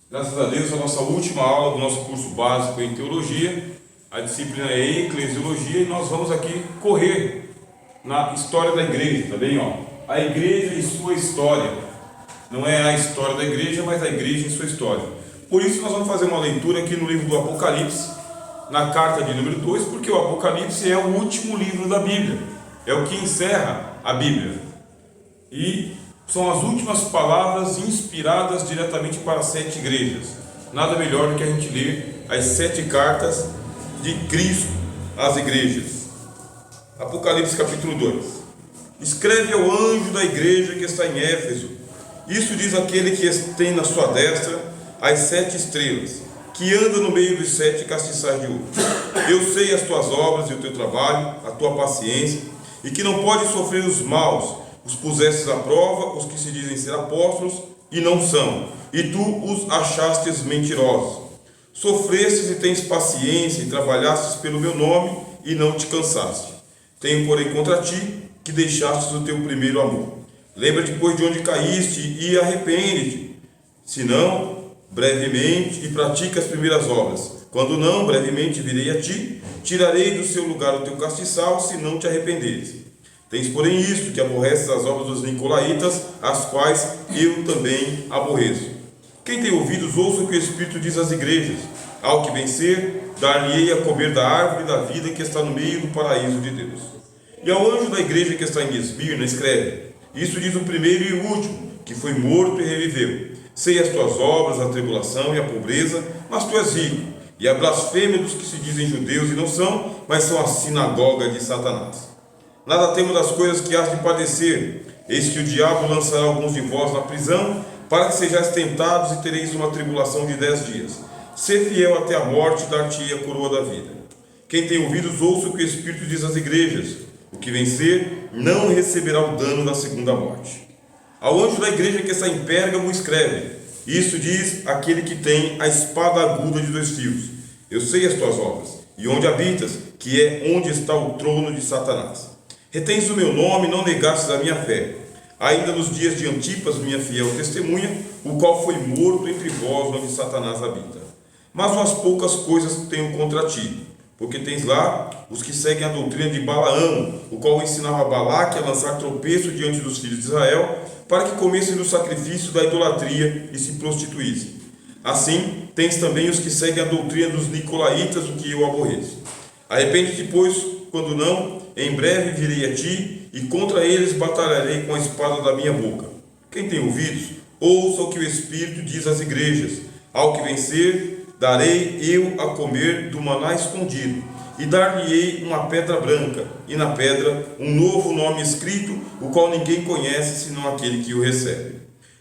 Graças a Deus, a nossa última aula do nosso curso básico em teologia, a disciplina é eclesiologia, e nós vamos aqui correr na história da igreja, tá bem? A igreja e sua história. Não é a história da igreja, mas a igreja e sua história. Por isso nós vamos fazer uma leitura aqui no livro do Apocalipse, na carta de número 2, porque o Apocalipse é o último livro da Bíblia, é o que encerra a Bíblia. E são as últimas palavras inspiradas diretamente para as 7 igrejas. Nada melhor do que a gente ler as 7 cartas de Cristo às igrejas. Apocalipse capítulo 2. Escreve ao anjo da igreja que está em Éfeso: isso diz aquele que tem na sua destra as 7 estrelas, que anda no meio dos 7 castiçais de ouro. Eu sei as tuas obras e o teu trabalho, a tua paciência, e que não podes sofrer os maus. Os pusestes à prova, os que se dizem ser apóstolos e não são, e tu os achastes mentirosos. Sofrestes e tens paciência, e trabalhastes pelo meu nome e não te cansaste. Tenho, porém, contra ti que deixastes o teu primeiro amor. Lembra-te, pois, de onde caíste e arrepende-te, se não, brevemente, e pratica as primeiras obras. Quando não, brevemente virei a ti, tirarei do seu lugar o teu castiçal, se não te arrependeres. Tens, porém, isto, que aborreces as obras dos nicolaítas, as quais eu também aborreço. Quem tem ouvidos, ouça o que o Espírito diz às igrejas. Ao que vencer, dar-lhe-ei a comer da árvore da vida que está no meio do paraíso de Deus. E ao anjo da igreja que está em Esmirna, escreve: isso diz o primeiro e o último, que foi morto e reviveu. Sei as tuas obras, a tribulação e a pobreza, mas tu és rico, e a blasfêmia dos que se dizem judeus e não são, mas são a sinagoga de Satanás. Nada temo das coisas que has de padecer. Eis que o diabo lançará alguns de vós na prisão, para que sejais tentados e tereis uma tribulação de 10 dias. Sê fiel até a morte, dar-te-ei a coroa da vida. Quem tem ouvidos, ouça o que o Espírito diz às igrejas. O que vencer não receberá o dano da segunda morte. Ao anjo da igreja que está em Pérgamo, escreve: isso diz aquele que tem a espada aguda de 2 fios. Eu sei as tuas obras, e onde habitas, que é onde está o trono de Satanás. Retens o meu nome, não negastes a minha fé. Ainda nos dias de Antipas, minha fiel testemunha, o qual foi morto entre vós, onde Satanás habita. Mas umas poucas coisas tenho contra ti, porque tens lá os que seguem a doutrina de Balaão, o qual ensinava a Balaque a lançar tropeço diante dos filhos de Israel, para que comessem do sacrifício da idolatria e se prostituíssem. Assim, tens também os que seguem a doutrina dos nicolaítas, o que eu aborreço. Arrepende-te, pois, quando não, em breve virei a ti, e contra eles batalharei com a espada da minha boca. Quem tem ouvidos, ouça o que o Espírito diz às igrejas. Ao que vencer, darei eu a comer do maná escondido, e dar-lhe-ei uma pedra branca, e na pedra um novo nome escrito, o qual ninguém conhece, senão aquele que o recebe.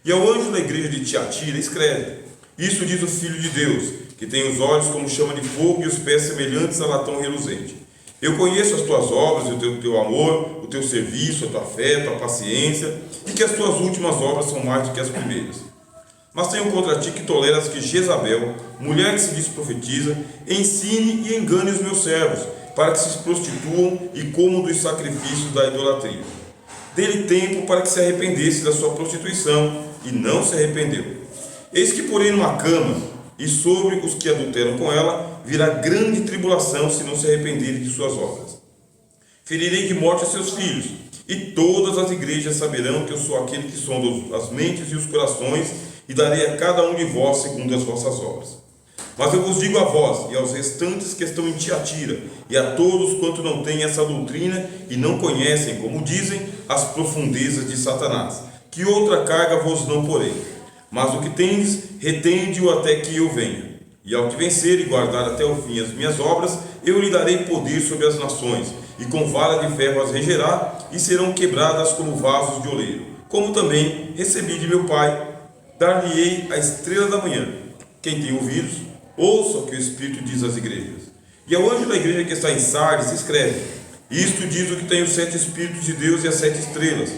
E ao anjo da igreja de Tiatira escreve: isso diz o Filho de Deus, que tem os olhos como chama de fogo e os pés semelhantes a latão reluzente. Eu conheço as tuas obras e o teu amor, o teu serviço, a tua fé, a tua paciência, e que as tuas últimas obras são mais do que as primeiras. Mas tenho contra ti que toleras que Jezabel, mulher que se diz profetiza, ensine e engane os meus servos, para que se prostituam e comam dos sacrifícios da idolatria. Dê-lhe tempo para que se arrependesse da sua prostituição, e não se arrependeu. Eis que porém numa cama, e sobre os que adulteram com ela virá grande tribulação, se não se arrependerem de suas obras. Ferirei de morte a seus filhos, e todas as igrejas saberão que eu sou aquele que sonda as mentes e os corações, e darei a cada um de vós segundo as vossas obras. Mas eu vos digo a vós e aos restantes que estão em Tiatira, e a todos quanto não têm essa doutrina e não conhecem, como dizem, as profundezas de Satanás, que outra carga vos não porei. Mas o que tendes, retende-o até que eu venha. E ao que vencer e guardar até o fim as minhas obras, eu lhe darei poder sobre as nações, e com vara de ferro as regerá, e serão quebradas como vasos de oleiro. Como também recebi de meu Pai, dar-lhe-ei a estrela da manhã. Quem tem ouvidos, ouça o que o Espírito diz às igrejas. E ao anjo da igreja que está em Sardes, escreve: isto diz o que tem os 7 Espíritos de Deus e as 7 estrelas.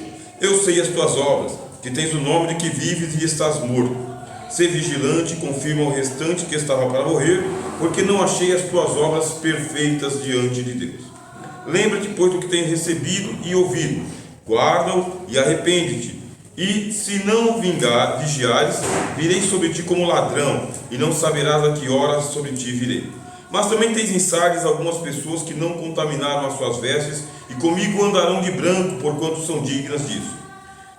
Eu sei as tuas obras, que tens o nome de que vives e estás morto. Sê vigilante e confirma ao restante que estava para morrer, porque não achei as tuas obras perfeitas diante de Deus. Lembra-te, pois, do que tens recebido e ouvido. Guarda-o e arrepende-te. E se não vigiares, virei sobre ti como ladrão, e não saberás a que horas sobre ti virei. Mas também tens em Sardes algumas pessoas que não contaminaram as suas vestes, e comigo andarão de branco, porquanto são dignas disso.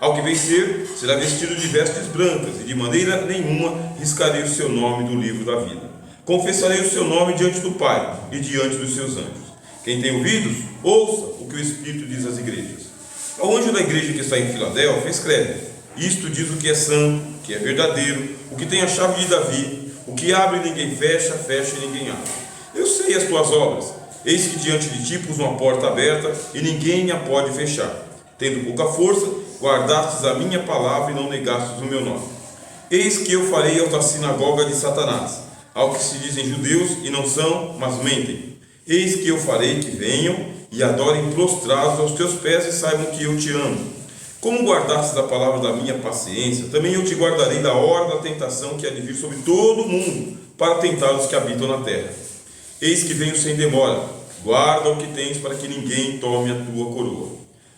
Ao que vencer, será vestido de vestes brancas, e de maneira nenhuma riscarei o seu nome do livro da vida. Confessarei o seu nome diante do Pai e diante dos seus anjos. Quem tem ouvidos, ouça o que o Espírito diz às igrejas. Ao anjo da igreja que está em Filadélfia, escreve: isto diz o que é santo, o que é verdadeiro, o que tem a chave de Davi, o que abre e ninguém fecha, fecha e ninguém abre. Eu sei as tuas obras. Eis que diante de ti pus uma porta aberta e ninguém a pode fechar. Tendo pouca força, guardastes a minha palavra e não negastes o meu nome. Eis que eu farei da sinagoga de Satanás, ao que se dizem judeus e não são, mas mentem. Eis que eu farei que venham e adorem prostrados aos teus pés e saibam que eu te amo. Como guardastes a palavra da minha paciência, também eu te guardarei da hora da tentação que há de vir sobre todo o mundo, para tentar os que habitam na terra. Eis que venho sem demora. Guarda o que tens, para que ninguém tome a tua coroa.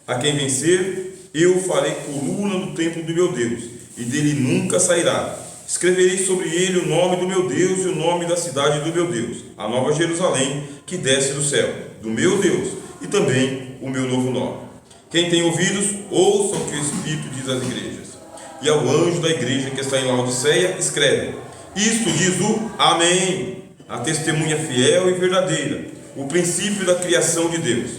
A quem vencer, eu farei coluna no templo do meu Deus, e dele nunca sairá. Escreverei sobre ele o nome do meu Deus e o nome da cidade do meu Deus, a nova Jerusalém, que desce do céu, do meu Deus, e também o meu novo nome. Quem tem ouvidos, ouça o que o Espírito diz às igrejas. E ao anjo da igreja que está em Laodiceia, escreve: isto diz o Amém, a testemunha fiel e verdadeira, o princípio da criação de Deus.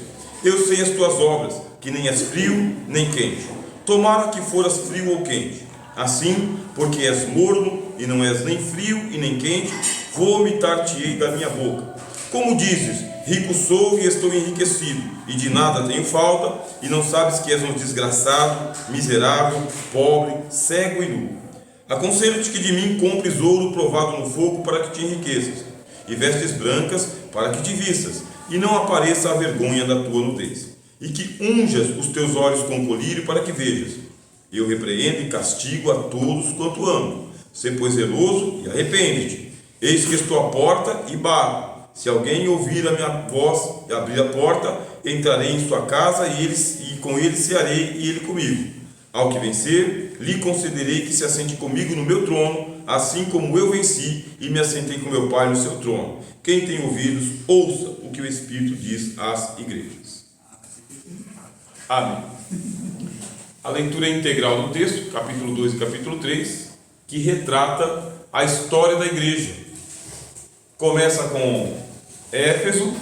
Eu sei as tuas obras, que nem és frio nem quente. Tomara que foras frio ou quente. Assim, porque és morno e não és nem frio e nem quente, vomitar-te-ei da minha boca. Como dizes: rico sou e estou enriquecido, e de nada tenho falta, e não sabes que és um desgraçado, miserável, pobre, cego e nu. Aconselho-te que de mim compres ouro provado no fogo para que te enriqueças, e vestes brancas para que te vistas, e não apareça a vergonha da tua nudez. E que unjas os teus olhos com colírio para que vejas. Eu repreendo e castigo a todos quanto amo. Sê, pois, zeloso e arrepende-te. Eis que estou à porta e bato. Se alguém ouvir a minha voz e abrir a porta, entrarei em sua casa e com ele cearei e ele comigo. Ao que vencer, lhe concederei que se assente comigo no meu trono, assim como eu venci e me assentei com meu Pai no seu trono. Quem tem ouvidos, ouça o que o Espírito diz às igrejas. Amém. A leitura integral do texto, capítulo 2 e capítulo 3, que retrata a história da igreja. Começa com Éfeso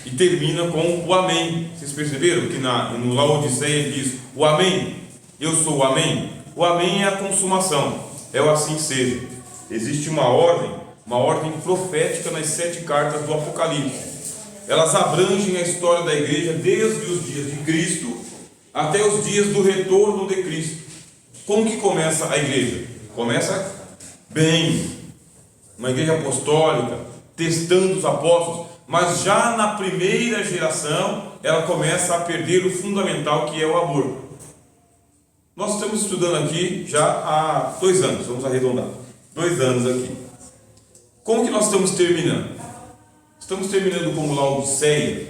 e termina com o Amém. Vocês perceberam que no Laodiceia diz o Amém? Eu sou o Amém. O Amém é a consumação, é o assim seja. Existe uma ordem profética nas 7 cartas do Apocalipse. Elas abrangem a história da igreja desde os dias de Cristo até os dias do retorno de Cristo. Como que começa a igreja? Começa bem, uma igreja apostólica, testando os apóstolos, mas já na primeira geração ela começa a perder o fundamental, que é o amor. Nós estamos estudando aqui já há 2 anos, vamos arredondar, 2 anos aqui. Como que nós estamos terminando? Estamos terminando como Laodiceia,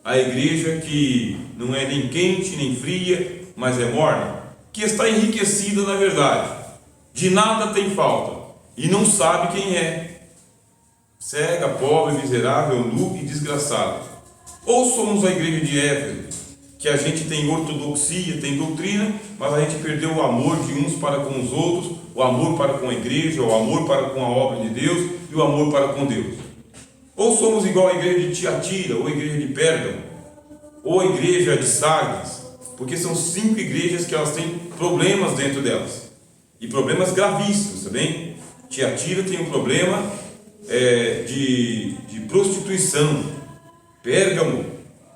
a igreja que não é nem quente nem fria, mas é morna, que está enriquecida na verdade, de nada tem falta e não sabe quem é, cega, pobre, miserável, nu e desgraçado. Ou somos a igreja de Éfeso, que a gente tem ortodoxia, tem doutrina, mas a gente perdeu o amor de uns para com os outros, o amor para com a igreja, o amor para com a obra de Deus e o amor para com Deus. Ou somos igual a igreja de Tiatira, ou a igreja de Pérgamo, ou a igreja de Sardes, porque são 5 igrejas que elas têm problemas dentro delas, e problemas gravíssimos também. Tiatira tem um problema de prostituição, Pérgamo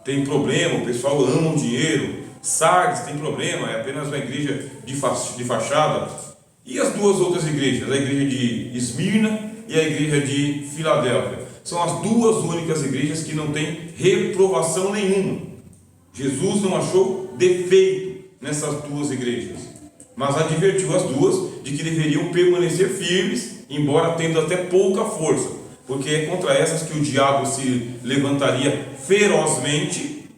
tem problema, o pessoal ama o dinheiro, Sardes tem problema, é apenas uma igreja de fachada, e as 2 outras igrejas, a igreja de Esmirna e a igreja de Filadélfia. São as 2 únicas igrejas que não têm reprovação nenhuma. Jesus não achou defeito nessas 2 igrejas, mas advertiu as 2 de que deveriam permanecer firmes, embora tendo até pouca força, porque é contra essas que o diabo se levantaria ferozmente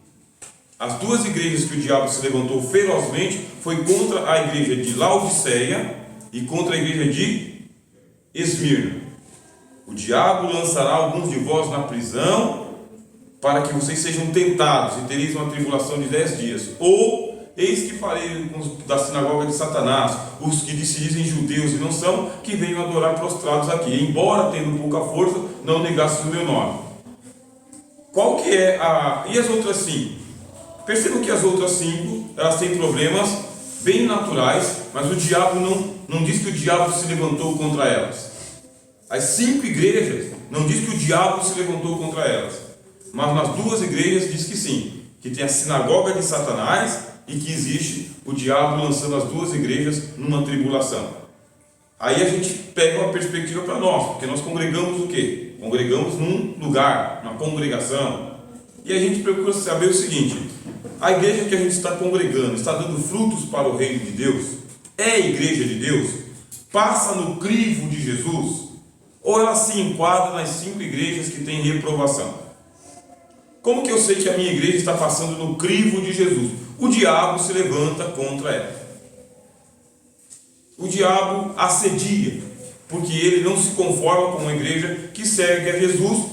As duas igrejas que o diabo se levantou ferozmente foi contra a igreja de Laodiceia e contra a igreja de Esmirna. O diabo lançará alguns de vós na prisão, para que vocês sejam tentados, e tereis uma tribulação de 10 dias. Ou, eis que farei da sinagoga de Satanás, os que se dizem judeus e não são, que venham adorar prostrados aqui, embora tendo pouca força, não negassem o meu nome. Qual que é a... E as outras 5? Percebam que as outras 5, elas têm problemas bem naturais, mas o diabo não diz que o diabo se levantou contra elas. As 5 igrejas não diz que o diabo se levantou contra elas, mas nas duas igrejas diz que sim, que tem a sinagoga de Satanás e que existe o diabo lançando as duas igrejas numa tribulação. Aí a gente pega uma perspectiva para nós, porque nós congregamos o quê? Congregamos num lugar, numa congregação, e a gente procura saber o seguinte: a igreja que a gente está congregando está dando frutos para o reino de Deus? É a igreja de Deus? Passa no crivo de Jesus? Ou ela se enquadra nas 5 igrejas que têm reprovação? Como que eu sei que a minha igreja está passando no crivo de Jesus? O diabo se levanta contra ela. O diabo assedia, porque ele não se conforma com uma igreja que segue a Jesus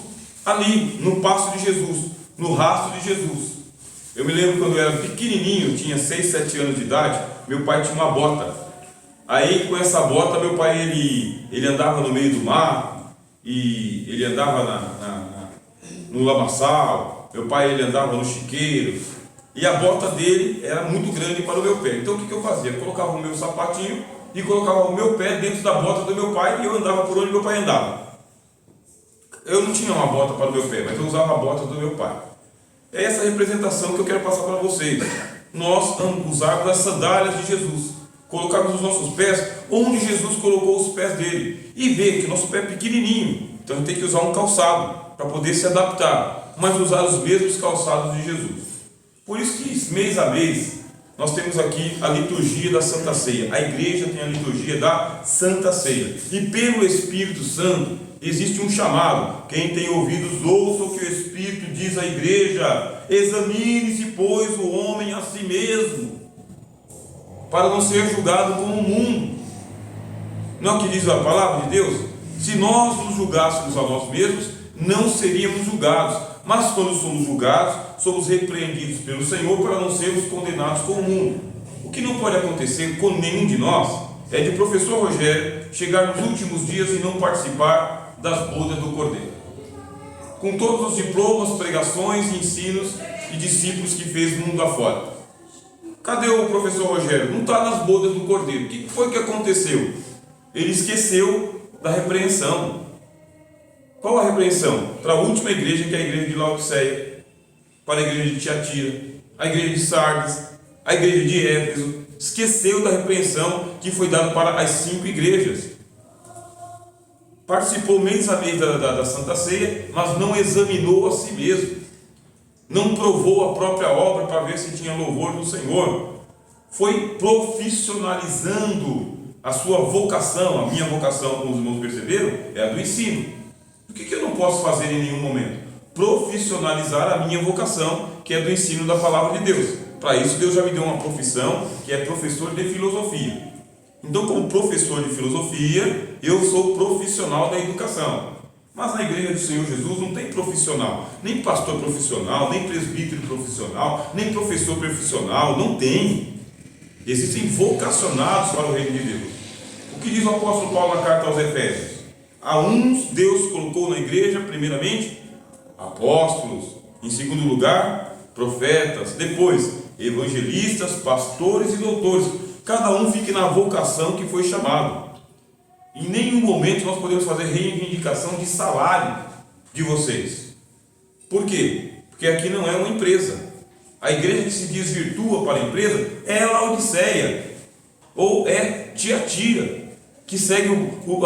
ali, no passo de Jesus, no rastro de Jesus. Eu me lembro quando eu era pequenininho, tinha 6, 7 anos de idade, meu pai tinha uma bota. Aí com essa bota meu pai ele andava no meio do mar, e ele andava no lamaçal, meu pai ele andava no chiqueiro, e a bota dele era muito grande para o meu pé. Então o que eu fazia? Eu colocava o meu sapatinho e colocava o meu pé dentro da bota do meu pai, e eu andava por onde meu pai andava. Eu não tinha uma bota para o meu pé, mas eu usava a bota do meu pai. É essa representação que eu quero passar para vocês. Nós usarmos as sandálias de Jesus, colocarmos os nossos pés onde Jesus colocou os pés dele, e ver que nosso pé é pequenininho, então a gente tem que usar um calçado para poder se adaptar, mas usar os mesmos calçados de Jesus. Por isso que mês a mês nós temos aqui a liturgia da Santa Ceia. A igreja tem a liturgia da Santa Ceia, e pelo Espírito Santo existe um chamado: quem tem ouvidos ouça o que o Espírito diz à igreja. Examine-se, pois, o homem a si mesmo, para não ser julgado como o mundo. Não é o que diz a palavra de Deus? Se nós nos julgássemos a nós mesmos, não seríamos julgados, mas quando somos julgados, somos repreendidos pelo Senhor para não sermos condenados com o mundo. O que não pode acontecer com nenhum de nós é de o professor Rogério chegar nos últimos dias e não participar das bodas do Cordeiro, com todos os diplomas, pregações, ensinos e discípulos que fez mundo afora. Cadê o professor Rogério? Não está nas bodas do Cordeiro. O que foi que aconteceu? Ele esqueceu da repreensão. Qual a repreensão? Para a última igreja, que é a igreja de Laodiceia, para a igreja de Tiatira, a igreja de Sardes, a igreja de Éfeso. Esqueceu da repreensão que foi dada para as 5 igrejas. Participou mês a mês da Santa Ceia, mas não examinou a si mesmo, não provou a própria obra para ver se tinha louvor do Senhor. Foi profissionalizando a sua vocação. A minha vocação, como os irmãos perceberam, é a do ensino. O que eu não posso fazer em nenhum momento? Profissionalizar a minha vocação, que é do ensino da palavra de Deus. Para isso Deus já me deu uma profissão, que é professor de filosofia. Então, como professor de filosofia, eu sou profissional da educação. Mas na igreja do Senhor Jesus não tem profissional, nem pastor profissional, nem presbítero profissional, nem professor profissional, não tem. Existem vocacionados para o reino de Deus. O que diz o apóstolo Paulo na carta aos Efésios? A uns Deus colocou na igreja, primeiramente, apóstolos, em segundo lugar, profetas, depois evangelistas, pastores e doutores. Cada um fique na vocação que foi chamado. Em nenhum momento nós podemos fazer reivindicação de salário de vocês. Por quê? Porque aqui não é uma empresa. A igreja que se desvirtua para a empresa é Laodiceia, ou é Tiatira, que segue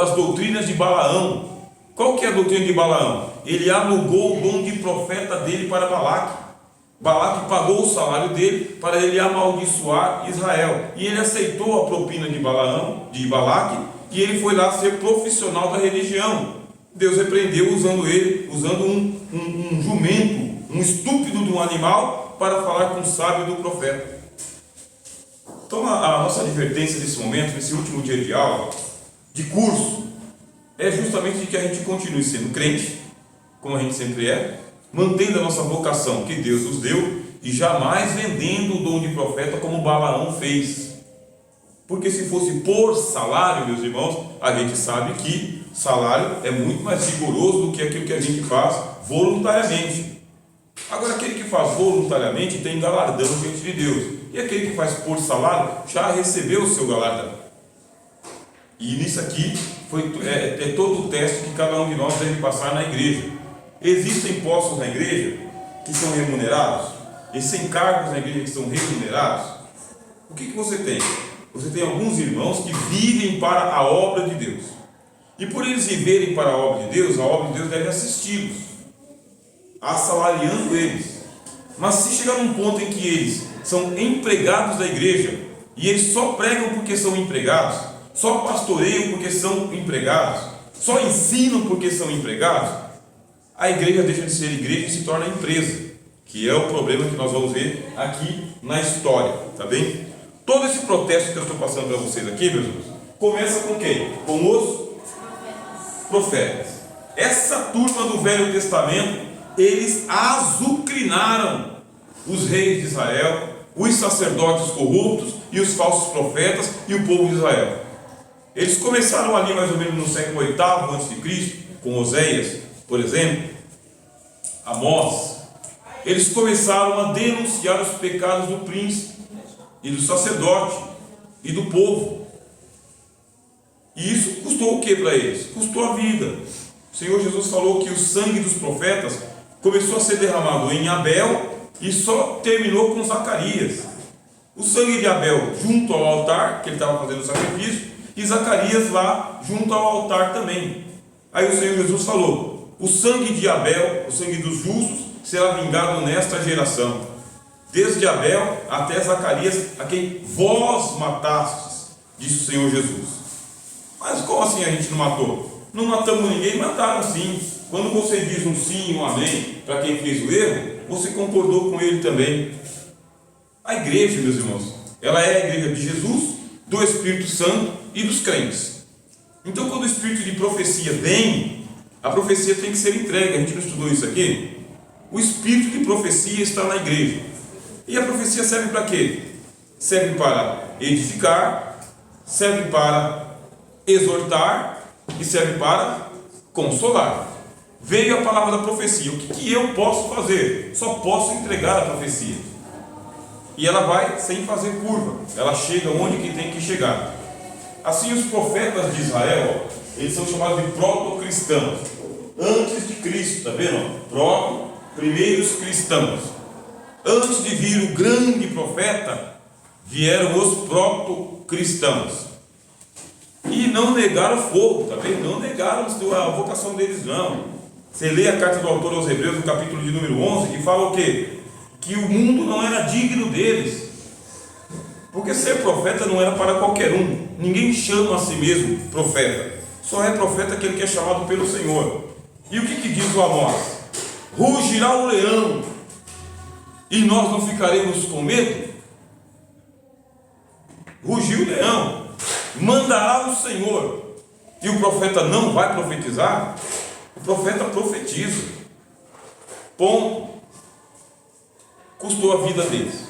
as doutrinas de Balaão. Qual que é a doutrina de Balaão? Ele alugou o dom de profeta dele para Balaque. Balaque pagou o salário dele para ele amaldiçoar Israel, e ele aceitou a propina de Balaque, e ele foi lá ser profissional da religião. Deus repreendeu usando um jumento, um estúpido de um animal, para falar com o sábio do profeta. Então a nossa advertência nesse momento, nesse último dia de aula, de curso, é justamente de que a gente continue sendo crente, como a gente sempre é, mantendo a nossa vocação que Deus nos deu e jamais vendendo o dom de profeta como Balaão fez. Porque se fosse por salário, meus irmãos, a gente sabe que salário é muito mais rigoroso do que aquilo que a gente faz voluntariamente. Agora, aquele que faz voluntariamente tem galardão diante de Deus, e aquele que faz por salário já recebeu o seu galardão. E nisso aqui é todo o teste que cada um de nós deve passar na igreja. Existem postos na igreja que são remunerados, existem cargos na igreja que são remunerados. O que você tem? Você tem alguns irmãos que vivem para a obra de Deus, e por eles viverem para a obra de Deus, a obra de Deus deve assisti-los, assalariando eles. Mas se chegar num ponto em que eles são empregados da igreja, e eles só pregam porque são empregados, só pastoreiam porque são empregados, só ensinam porque são empregados, a igreja deixa de ser igreja e se torna empresa, que é o problema que nós vamos ver aqui na história, tá bem? Todo esse protesto que eu estou passando para vocês aqui, meus irmãos, começa com quem? Com os profetas. Essa turma do Velho Testamento, eles azucrinaram os reis de Israel, os sacerdotes corruptos e os falsos profetas e o povo de Israel. Eles começaram ali mais ou menos no século VIII a.C., com Oséias, por exemplo, Amós. Eles começaram a denunciar os pecados do príncipe e do sacerdote e do povo. E isso custou o que para eles? Custou a vida. O Senhor Jesus falou que o sangue dos profetas começou a ser derramado em Abel e só terminou com Zacarias. O sangue de Abel junto ao altar, que ele estava fazendo o sacrifício, e Zacarias lá junto ao altar também. Aí o Senhor Jesus falou: o sangue de Abel, o sangue dos justos, será vingado nesta geração, desde Abel até Zacarias, a quem vós matastes, disse o Senhor Jesus. Mas como assim a gente não matou? Não matamos ninguém, mataram sim. Quando você diz um sim, um amém para quem fez o erro, você concordou com ele também. A igreja, meus irmãos, ela é a igreja de Jesus, do Espírito Santo e dos crentes. Então, quando o espírito de profecia vem, a profecia tem que ser entregue. A gente não estudou isso aqui? O espírito de profecia está na igreja. E a profecia serve para quê? Serve para edificar, serve para exortar e serve para consolar. Veio a palavra da profecia. O que eu posso fazer? Só posso entregar a profecia. E ela vai sem fazer curva. Ela chega onde que tem que chegar. Assim, os profetas de Israel, eles são chamados de proto-cristãos. Antes de Cristo, tá vendo? Primeiros cristãos. Antes de vir o grande profeta, vieram os proto-cristãos. E não negaram o fogo, tá vendo? Não negaram a vocação deles, não. Você lê a carta do autor aos Hebreus, no capítulo de número 11, que fala o quê? Que o mundo não era digno deles. Porque ser profeta não era para qualquer um. Ninguém chama a si mesmo profeta. Só é profeta aquele que é chamado pelo Senhor. E o que diz o Amós? Rugirá o leão e nós não ficaremos com medo? Rugiu o leão, mandará o Senhor, e o profeta não vai profetizar? O profeta profetiza. Ponto. Custou a vida deles.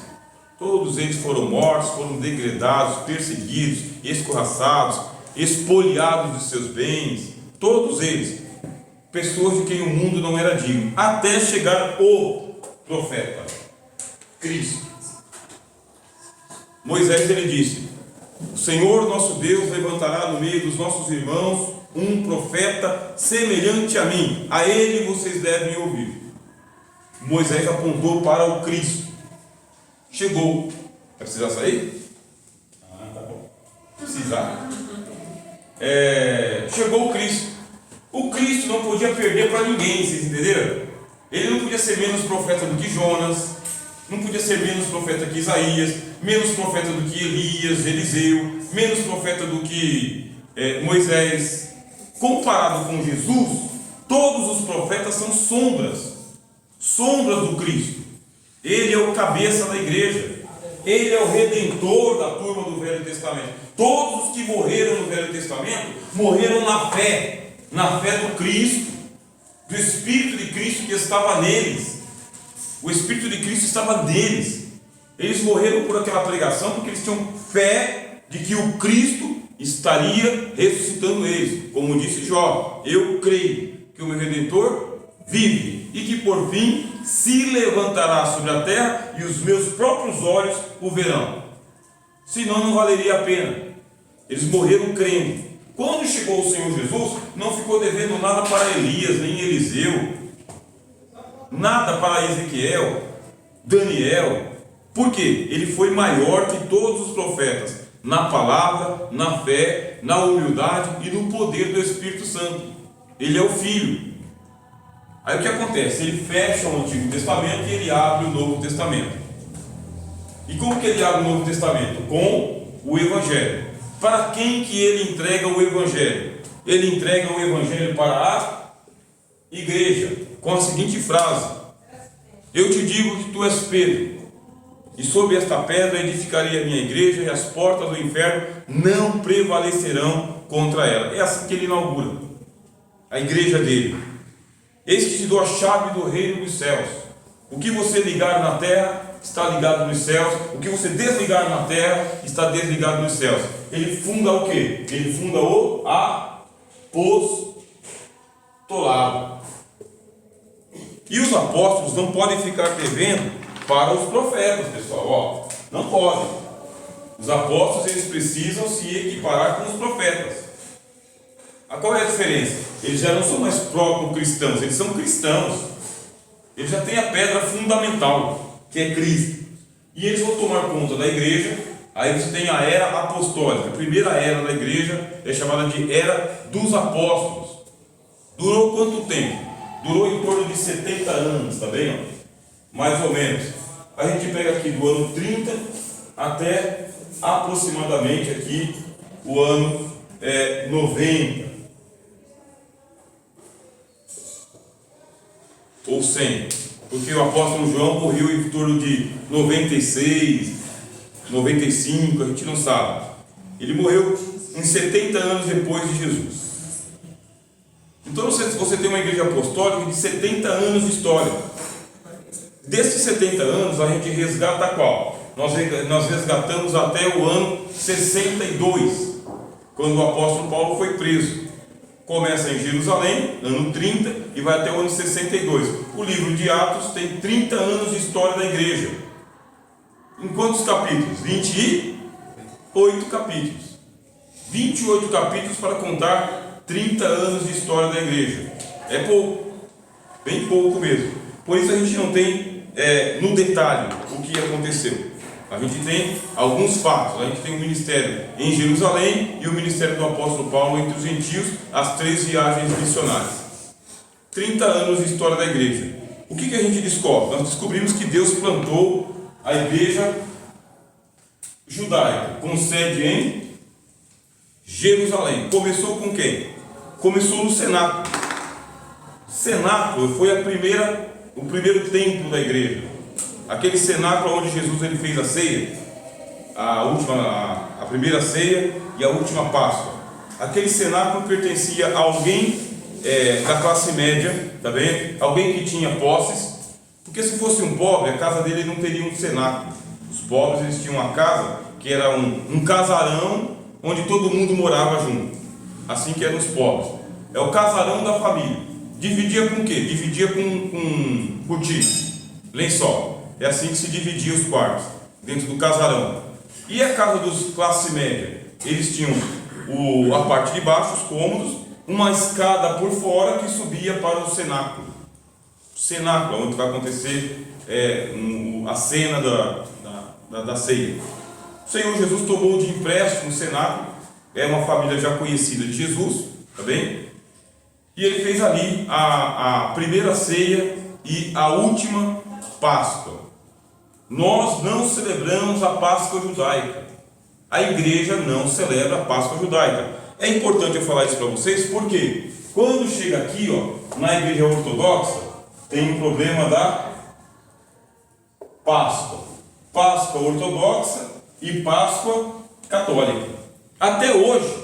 Todos eles foram mortos, foram degradados, perseguidos, escorraçados, espoliados de seus bens. Todos eles, pessoas de quem o mundo não era digno, até chegar o profeta, Cristo. Moisés, ele disse: o Senhor nosso Deus levantará no meio dos nossos irmãos um profeta semelhante a mim, a ele vocês devem ouvir. Moisés apontou para o Cristo. Chegou. Vai precisar sair? Tá bom. Precisar. Chegou o Cristo. O Cristo não podia perder para ninguém, vocês entenderam? Ele não podia ser menos profeta do que Jonas, não podia ser menos profeta que Isaías, menos profeta do que Elias, Eliseu, menos profeta do que Moisés. Comparado com Jesus, todos os profetas são sombras do Cristo. Ele é o cabeça da igreja. Ele é o redentor da turma do Velho Testamento. Todos os que morreram no Velho Testamento morreram na fé do Cristo, do Espírito de Cristo que estava neles. O Espírito de Cristo estava neles. Eles morreram por aquela pregação porque eles tinham fé de que o Cristo estaria ressuscitando eles. Como disse Jó: eu creio que o meu Redentor vive e que por fim se levantará sobre a terra e os meus próprios olhos o verão. Senão não valeria a pena. Eles morreram crendo. Quando chegou o Senhor Jesus, não ficou devendo nada para Elias, nem Eliseu, nada para Ezequiel, Daniel. Por quê? Ele foi maior que todos os profetas, na palavra, na fé, na humildade e no poder do Espírito Santo. Ele é o Filho. Aí o que acontece? Ele fecha o Antigo Testamento e ele abre o Novo Testamento. E como que ele abre o Novo Testamento? Com o Evangelho. Para quem que ele entrega o Evangelho? Ele entrega o Evangelho para a igreja, com a seguinte frase: eu te digo que tu és Pedro, e sobre esta pedra edificarei a minha igreja, e as portas do inferno não prevalecerão contra ela. É assim que ele inaugura a igreja dele. Eis que te dou a chave do reino dos céus. O que você ligar na terra está ligado nos céus. O que você desligar na terra está desligado nos céus. Ele funda o quê? Ele funda o apostolado. E os apóstolos não podem ficar devendo para os profetas, pessoal. Não podem. Os apóstolos, eles precisam se equiparar com os profetas. Qual é a diferença? Eles já não são mais próprios cristãos, eles são cristãos. Eles já têm a pedra fundamental, que é Cristo. E eles vão tomar conta da igreja. Aí você tem a era apostólica. A primeira era da igreja é chamada de era dos apóstolos. Durou quanto tempo? Durou em torno de 70 anos, tá bem? Mais ou menos. A gente pega aqui do ano 30 até aproximadamente aqui o ano 90 ou 100, porque o apóstolo João morreu em torno de 96, 95, a gente não sabe. Ele morreu em 70 anos depois de Jesus. Então você tem uma igreja apostólica de 70 anos de história. Desses 70 anos a gente resgata qual? Nós resgatamos até o ano 62, quando o apóstolo Paulo foi preso. Começa em Jerusalém, ano 30, e vai até o ano 62. O livro de Atos tem 30 anos de história da igreja. Em quantos capítulos? 28 capítulos. 28 capítulos para contar 30 anos de história da igreja. É pouco, bem pouco mesmo. Por isso a gente não tem no detalhe o que aconteceu. A gente tem alguns fatos. A gente tem o ministério em Jerusalém e o ministério do apóstolo Paulo entre os gentios, as 3 viagens missionárias. 30 anos de história da igreja. O que a gente descobre? Nós descobrimos que Deus plantou a igreja judaica, com sede em Jerusalém. Começou com quem? Começou no cenáculo. Cenáculo foi o primeiro templo da igreja. Aquele cenáculo onde Jesus ele fez a ceia, a primeira ceia e a última Páscoa. Aquele cenáculo pertencia a alguém da classe média, tá bem? Alguém que tinha posses, porque se fosse um pobre, a casa dele não teria um cenáculo. Os pobres eles tinham uma casa que era um casarão onde todo mundo morava junto. Assim que eram os pobres. É o casarão da família. Dividia com o quê? Dividia com cortina, lençol. É assim que se dividia os quartos, dentro do casarão. E a casa dos classe média? Eles tinham a parte de baixo, os cômodos, uma escada por fora que subia para o cenáculo. O cenáculo, onde vai acontecer a cena da ceia. O Senhor Jesus tomou de empréstimo o cenáculo, é uma família já conhecida de Jesus, tá bem? E ele fez ali a primeira ceia e a última Páscoa. Nós não celebramos a Páscoa judaica. A igreja não celebra a Páscoa judaica. É importante eu falar isso para vocês, porque quando chega aqui, na igreja ortodoxa, tem um problema da Páscoa. Páscoa ortodoxa e Páscoa católica. Até hoje,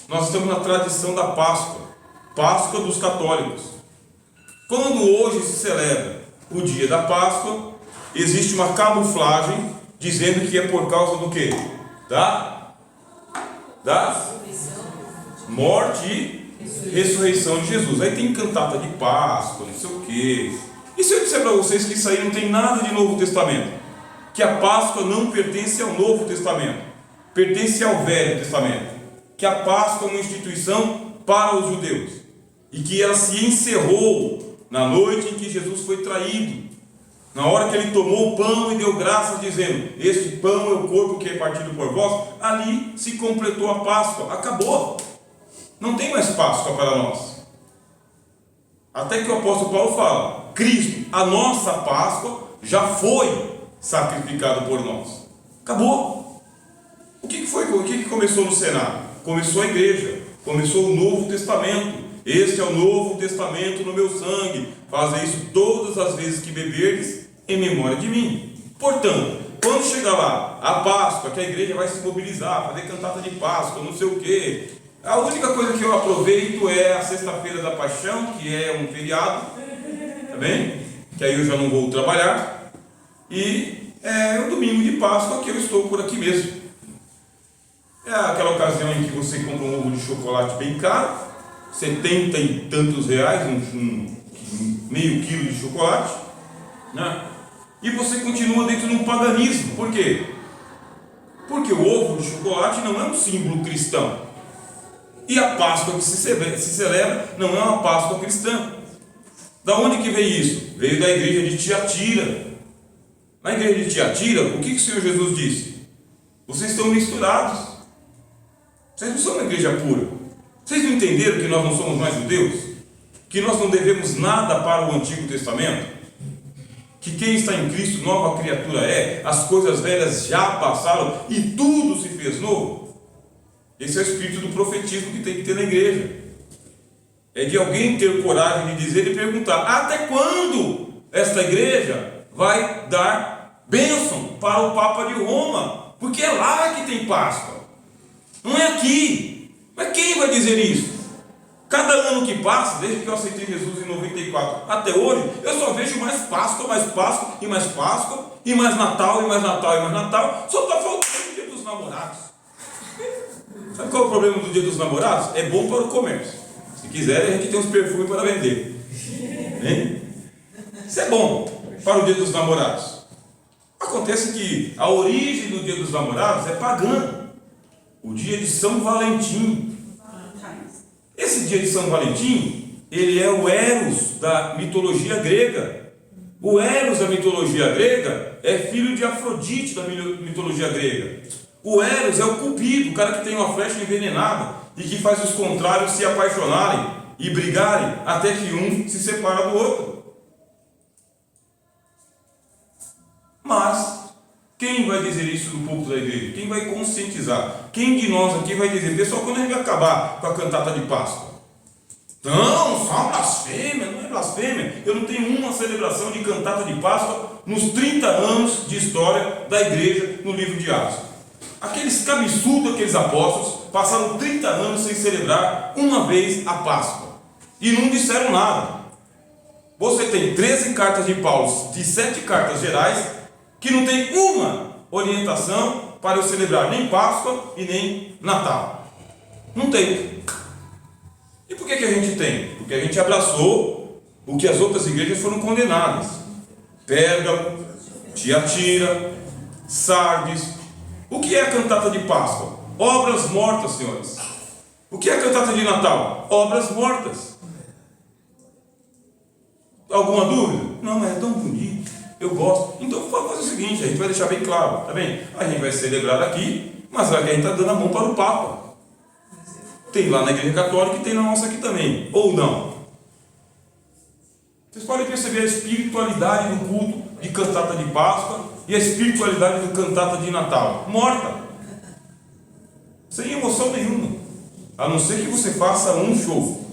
nós estamos na tradição da Páscoa. Páscoa dos católicos. Quando hoje se celebra o dia da Páscoa, existe uma camuflagem dizendo que é por causa do quê? Da morte e ressurreição de Jesus. Aí tem cantata de Páscoa, não sei o quê. E se eu disser para vocês que isso aí não tem nada de Novo Testamento? Que a Páscoa não pertence ao Novo Testamento, pertence ao Velho Testamento. Que a Páscoa é uma instituição para os judeus e que ela se encerrou na noite em que Jesus foi traído, na hora que ele tomou o pão e deu graças dizendo: este pão é o corpo que é partido por vós. Ali se completou a Páscoa, acabou, não tem mais Páscoa para nós. Até que o apóstolo Paulo fala: Cristo, a nossa Páscoa, já foi sacrificado por nós, acabou. O que foi? O que começou no cenário? Começou a igreja, começou o Novo Testamento. Este é o Novo Testamento no meu sangue, fazei isso todas as vezes que beberdes em memória de mim. Portanto, quando chegar lá a Páscoa, que a igreja vai se mobilizar, fazer cantata de Páscoa, não sei o que, a única coisa que eu aproveito é a sexta-feira da Paixão, que é um feriado, tá bem? Que aí eu já não vou trabalhar, e é o domingo de Páscoa que eu estou por aqui mesmo. É aquela ocasião em que você compra um ovo de chocolate bem caro, 70 e tantos reais, meio quilo de chocolate, né? E você continua dentro de um paganismo. Por quê? Porque o ovo de chocolate não é um símbolo cristão. E a Páscoa que se celebra não é uma Páscoa cristã. Da onde que veio isso? Veio da igreja de Tiatira. Na igreja de Tiatira, o que o Senhor Jesus disse? Vocês estão misturados. Vocês não são uma igreja pura. Vocês não entenderam que nós não somos mais judeus? Que nós não devemos nada para o Antigo Testamento? Que quem está em Cristo, nova criatura é, as coisas velhas já passaram e tudo se fez novo? Esse é o espírito do profetismo que tem que ter na igreja. É de alguém ter coragem de dizer e perguntar: até quando esta igreja vai dar bênção para o Papa de Roma? Porque é lá que tem Páscoa, não é aqui. Mas quem vai dizer isso? Cada ano que passa, desde que eu aceitei Jesus em 94 até hoje, eu só vejo mais Páscoa, mais Páscoa, e mais Páscoa, e mais Natal, e mais Natal, e mais Natal. Só está faltando o dia dos namorados. Sabe qual é o problema do dia dos namorados? É bom para o comércio. Se quiser, a gente tem uns perfumes para vender. Hein? Isso é bom para o dia dos namorados. Acontece que a origem do dia dos namorados é pagã. O dia de São Valentim. Esse dia de São Valentim, ele é o Eros da mitologia grega. O Eros da mitologia grega é filho de Afrodite da mitologia grega. O Eros é o Cupido, o cara que tem uma flecha envenenada e que faz os contrários se apaixonarem e brigarem até que um se separa do outro. Mas quem vai dizer isso no púlpito da igreja? Quem vai conscientizar? Quem de nós aqui vai dizer: pessoal, quando a gente vai acabar com a cantata de Páscoa? Não, só blasfêmia, não é blasfêmia. Eu não tenho uma celebração de cantata de Páscoa nos 30 anos de história da igreja no livro de Atos. Aqueles cabeçudos, aqueles apóstolos, passaram 30 anos sem celebrar uma vez a Páscoa e não disseram nada. Você tem 13 cartas de Paulo, de 7 cartas gerais, que não tem uma orientação para eu celebrar nem Páscoa e nem Natal. Não tem. E por que a gente tem? Porque a gente abraçou o que as outras igrejas foram condenadas: Pérgamo, Tiatira, Sardes. O que é a cantata de Páscoa? Obras mortas, senhores. O que é a cantata de Natal? Obras mortas. Alguma dúvida? Não, mas é tão bonito, eu gosto. Então vamos fazer o seguinte: a gente vai deixar bem claro, tá bem? A gente vai celebrar aqui, mas a gente está dando a mão para o Papa. Tem lá na igreja católica e tem na nossa aqui também, ou não? Vocês podem perceber a espiritualidade do culto de cantata de Páscoa e a espiritualidade do cantata de Natal. Morta, sem emoção nenhuma, a não ser que você faça um show.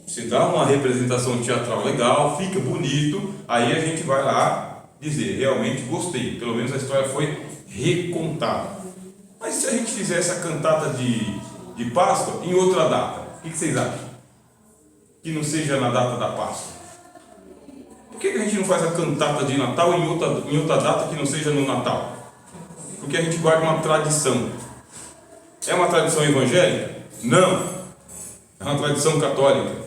Você dá uma representação teatral legal, fica bonito, aí a gente vai lá dizer, realmente gostei, pelo menos a história foi recontada. Mas se a gente fizesse a cantata de Páscoa em outra data, o que vocês acham? Que não seja na data da Páscoa. Por que a gente não faz a cantata de Natal em outra data que não seja no Natal? Porque a gente guarda uma tradição. É uma tradição evangélica? Não. É uma tradição católica.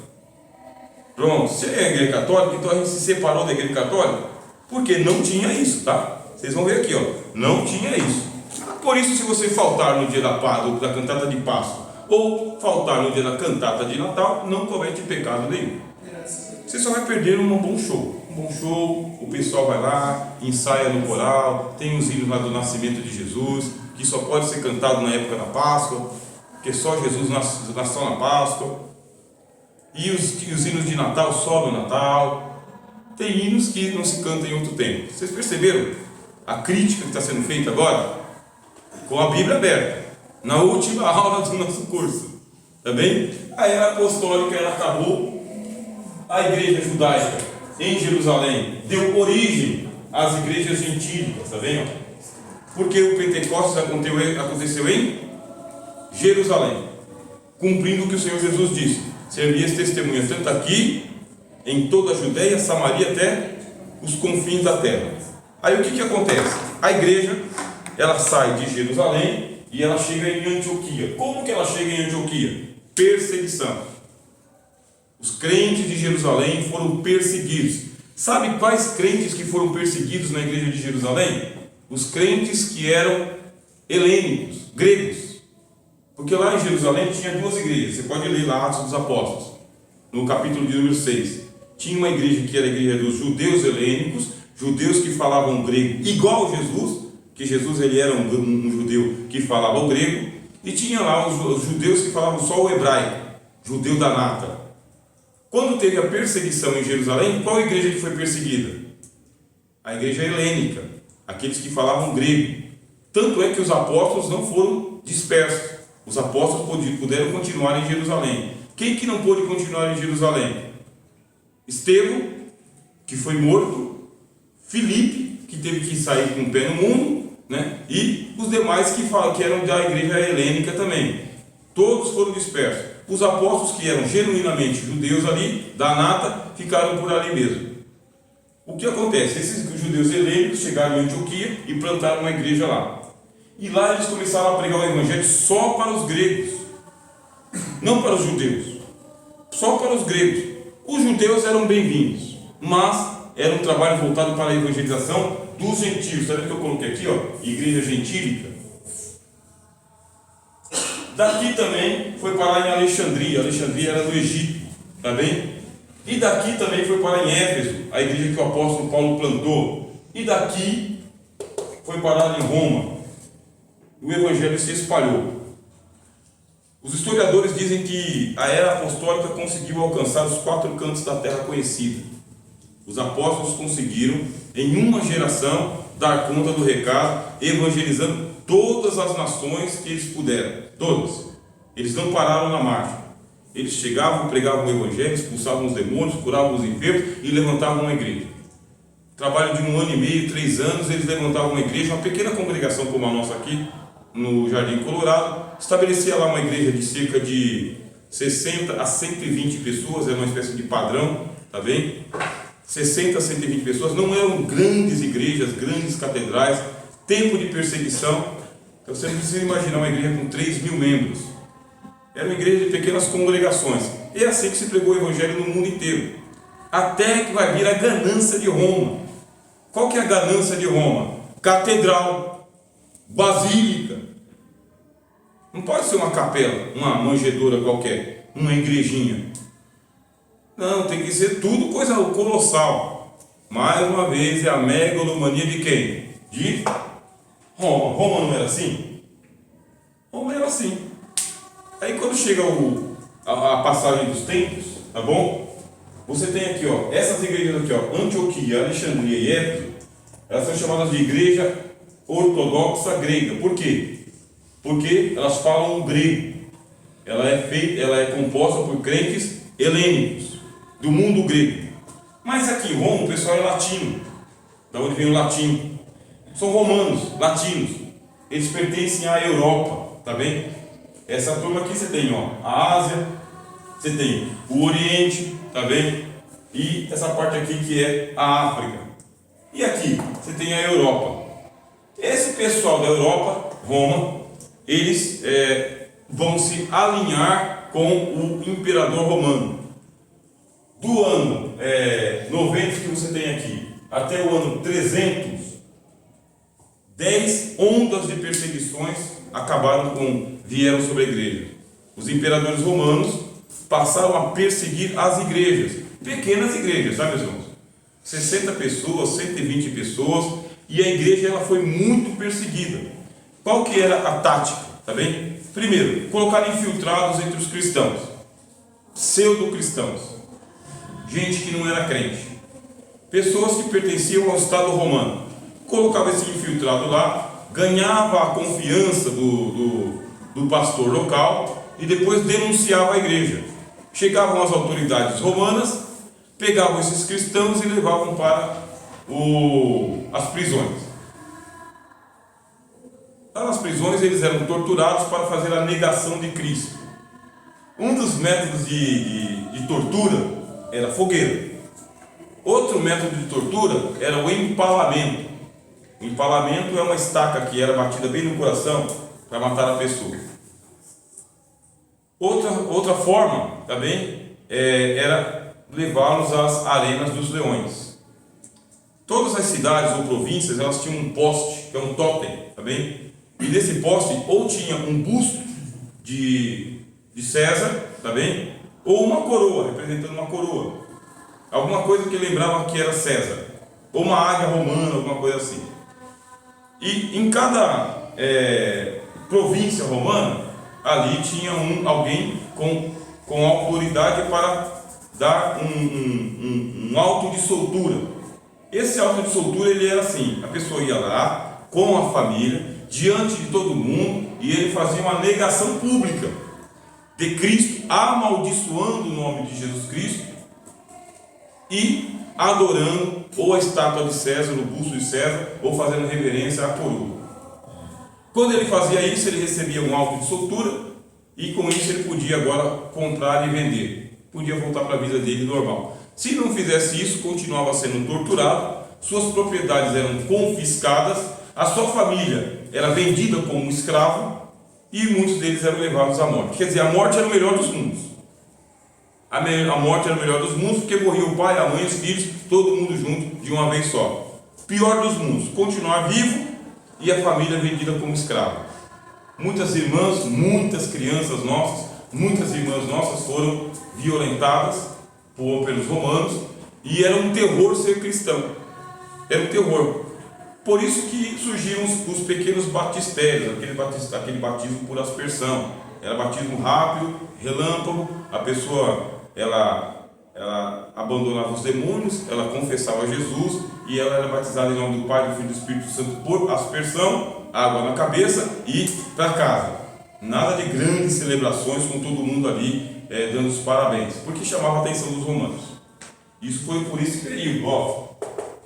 Pronto, se é a igreja católica, então a gente se separou da igreja católica, porque não tinha isso, tá? Vocês vão ver aqui, ó, não tinha isso. Por isso, se você faltar no dia da cantata de Páscoa, ou faltar no dia da cantata de Natal, não comete pecado nenhum. Você só vai perder um bom show. Um bom show, o pessoal vai lá, ensaia no coral, tem os hinos lá do nascimento de Jesus, que só pode ser cantado na época da Páscoa, porque só Jesus nasceu na Páscoa. E os hinos de Natal só no Natal. Tem hinos que não se cantam em outro tempo. Vocês perceberam a crítica que está sendo feita agora? Com a Bíblia aberta, na última aula do nosso curso. Tá bem? A era apostólica ela acabou. A igreja judaica em Jerusalém deu origem às igrejas gentílicas. Tá vendo? Porque o Pentecostes aconteceu em Jerusalém, cumprindo o que o Senhor Jesus disse: servias testemunhas tanto aqui, em toda a Judéia, Samaria, até os confins da terra. Aí o que acontece? A igreja, ela sai de Jerusalém e ela chega em Antioquia. Como que ela chega em Antioquia? Perseguição. Os crentes de Jerusalém foram perseguidos. Sabe quais crentes que foram perseguidos na igreja de Jerusalém? Os crentes que eram helênicos, gregos. Porque lá em Jerusalém tinha duas igrejas. Você pode ler lá Atos dos Apóstolos, no capítulo de número 6. Tinha uma igreja que era a igreja dos judeus helênicos, judeus que falavam grego igual a Jesus, que Jesus ele era um judeu que falava o grego, e tinha lá os judeus que falavam só o hebraico, judeu da nata. Quando teve a perseguição em Jerusalém, qual igreja que foi perseguida? A igreja helênica, aqueles que falavam grego. Tanto é que os apóstolos não foram dispersos. Os apóstolos puderam continuar em Jerusalém. Quem que não pôde continuar em Jerusalém? Estevão, que foi morto. Filipe, que teve que sair com o pé no mundo, né? E os demais que eram da igreja helênica também. Todos foram dispersos. Os apóstolos que eram genuinamente judeus ali, da nata, ficaram por ali mesmo. O que acontece? Esses judeus helênicos chegaram em Antioquia e plantaram uma igreja lá. E lá eles começaram a pregar o evangelho só para os gregos, não para os judeus, só para os gregos. Os judeus eram bem-vindos, mas era um trabalho voltado para a evangelização dos gentios. Sabe o que eu coloquei aqui, ó? Igreja gentílica. Daqui também foi parar em Alexandria. Alexandria era do Egito, tá bem? E daqui também foi parar em Éfeso, a igreja que o apóstolo Paulo plantou. E daqui foi parar em Roma. O evangelho se espalhou. Os historiadores dizem que a era apostólica conseguiu alcançar os 4 cantos da terra conhecida. Os apóstolos conseguiram, em uma geração, dar conta do recado, evangelizando todas as nações que eles puderam. Todas. Eles não pararam na marcha. Eles chegavam, pregavam o evangelho, expulsavam os demônios, curavam os enfermos e levantavam uma igreja. Trabalho de 1 ano e meio, 3 anos, eles levantavam uma igreja, uma pequena congregação como a nossa aqui, no Jardim Colorado. Estabelecia lá uma igreja de cerca de 60 a 120 pessoas, era uma espécie de padrão, tá bem? 60 a 120 pessoas, não eram grandes igrejas, grandes catedrais, tempo de perseguição. Então você não precisa imaginar uma igreja com 3 mil membros. Era uma igreja de pequenas congregações. É assim que se pregou o evangelho no mundo inteiro. Até que vai vir a ganância de Roma. Qual que é a ganância de Roma? Catedral, basílica. Não pode ser uma capela, uma manjedoura qualquer, uma igrejinha. Não, tem que ser tudo coisa colossal. Mais uma vez é a megalomania de quem? De Roma. Roma não era assim? Roma era assim. Aí quando chega a passagem dos tempos, tá bom? Você tem aqui, ó, essas igrejas aqui, ó, Antioquia, Alexandria e Éfeso, elas são chamadas de igreja ortodoxa grega. Por quê? Porque elas falam grego. Ela é composta por crentes helênicos, do mundo grego. Mas aqui em Roma o pessoal é latino. da onde vem o latim. São romanos, latinos. Eles pertencem à Europa, tá bem? Essa turma aqui você tem, ó, a Ásia, você tem o Oriente, tá bem? E essa parte aqui que é a África. E aqui você tem a Europa. Esse pessoal da Europa, Roma, eles vão se alinhar com o imperador romano. Do ano 90 que você tem aqui até o ano 300, 10 ondas de perseguições vieram sobre a igreja. Os imperadores romanos passaram a perseguir as igrejas, pequenas igrejas, sabe, meus irmãos? 60 pessoas, 120 pessoas, e a igreja ela foi muito perseguida. Qual que era a tática, tá bem? Primeiro, colocar infiltrados entre os cristãos, pseudo-cristãos, gente que não era crente, pessoas que pertenciam ao Estado romano. Colocava esse infiltrado lá, ganhava a confiança do pastor local e depois denunciava a igreja. Chegavam as autoridades romanas, pegavam esses cristãos e levavam para as prisões. Lá nas prisões eles eram torturados para fazer a negação de Cristo. Um dos métodos de tortura era fogueira. Outro método de tortura era o empalamento. O empalamento é uma estaca que era batida bem no coração para matar a pessoa. Outra forma também era levá-los às arenas dos leões. Todas as cidades ou províncias elas tinham um poste, que é um tótem, tá bem? E nesse poste ou tinha um busto de César, tá bem? Ou uma coroa, representando uma coroa, alguma coisa que lembrava que era César, ou uma águia romana, alguma coisa assim. E em cada província romana, ali tinha alguém com autoridade para dar um auto de soltura. Esse auto de soltura ele era assim: a pessoa ia lá com a família, diante de todo mundo, e ele fazia uma negação pública de Cristo, amaldiçoando o nome de Jesus Cristo e adorando ou a estátua de César, o busto de César, ou fazendo reverência à coroa. Quando ele fazia isso, ele recebia um auto de soltura e com isso ele podia agora comprar e vender, podia voltar para a vida dele normal. Se não fizesse isso, continuava sendo torturado, suas propriedades eram confiscadas, a sua família era vendida como escravo e muitos deles eram levados à morte. Quer dizer, a morte era o melhor dos mundos. A morte era o melhor dos mundos porque morria o pai, a mãe, os filhos, todo mundo junto de uma vez só. Pior dos mundos, continuar vivo e a família vendida como escravo. Muitas irmãs, muitas crianças nossas, muitas irmãs nossas foram violentadas pelos romanos e era um terror ser cristão. Era um terror. Por isso que surgiram os pequenos batistérios, aquele batismo por aspersão. Era batismo rápido, relâmpago, a pessoa ela abandonava os demônios, ela confessava Jesus e ela era batizada em nome do Pai, do Filho e do Espírito Santo por aspersão, água na cabeça e para casa. Nada de grandes celebrações com todo mundo ali dando os parabéns, porque chamava a atenção dos romanos. Isso foi por esse período,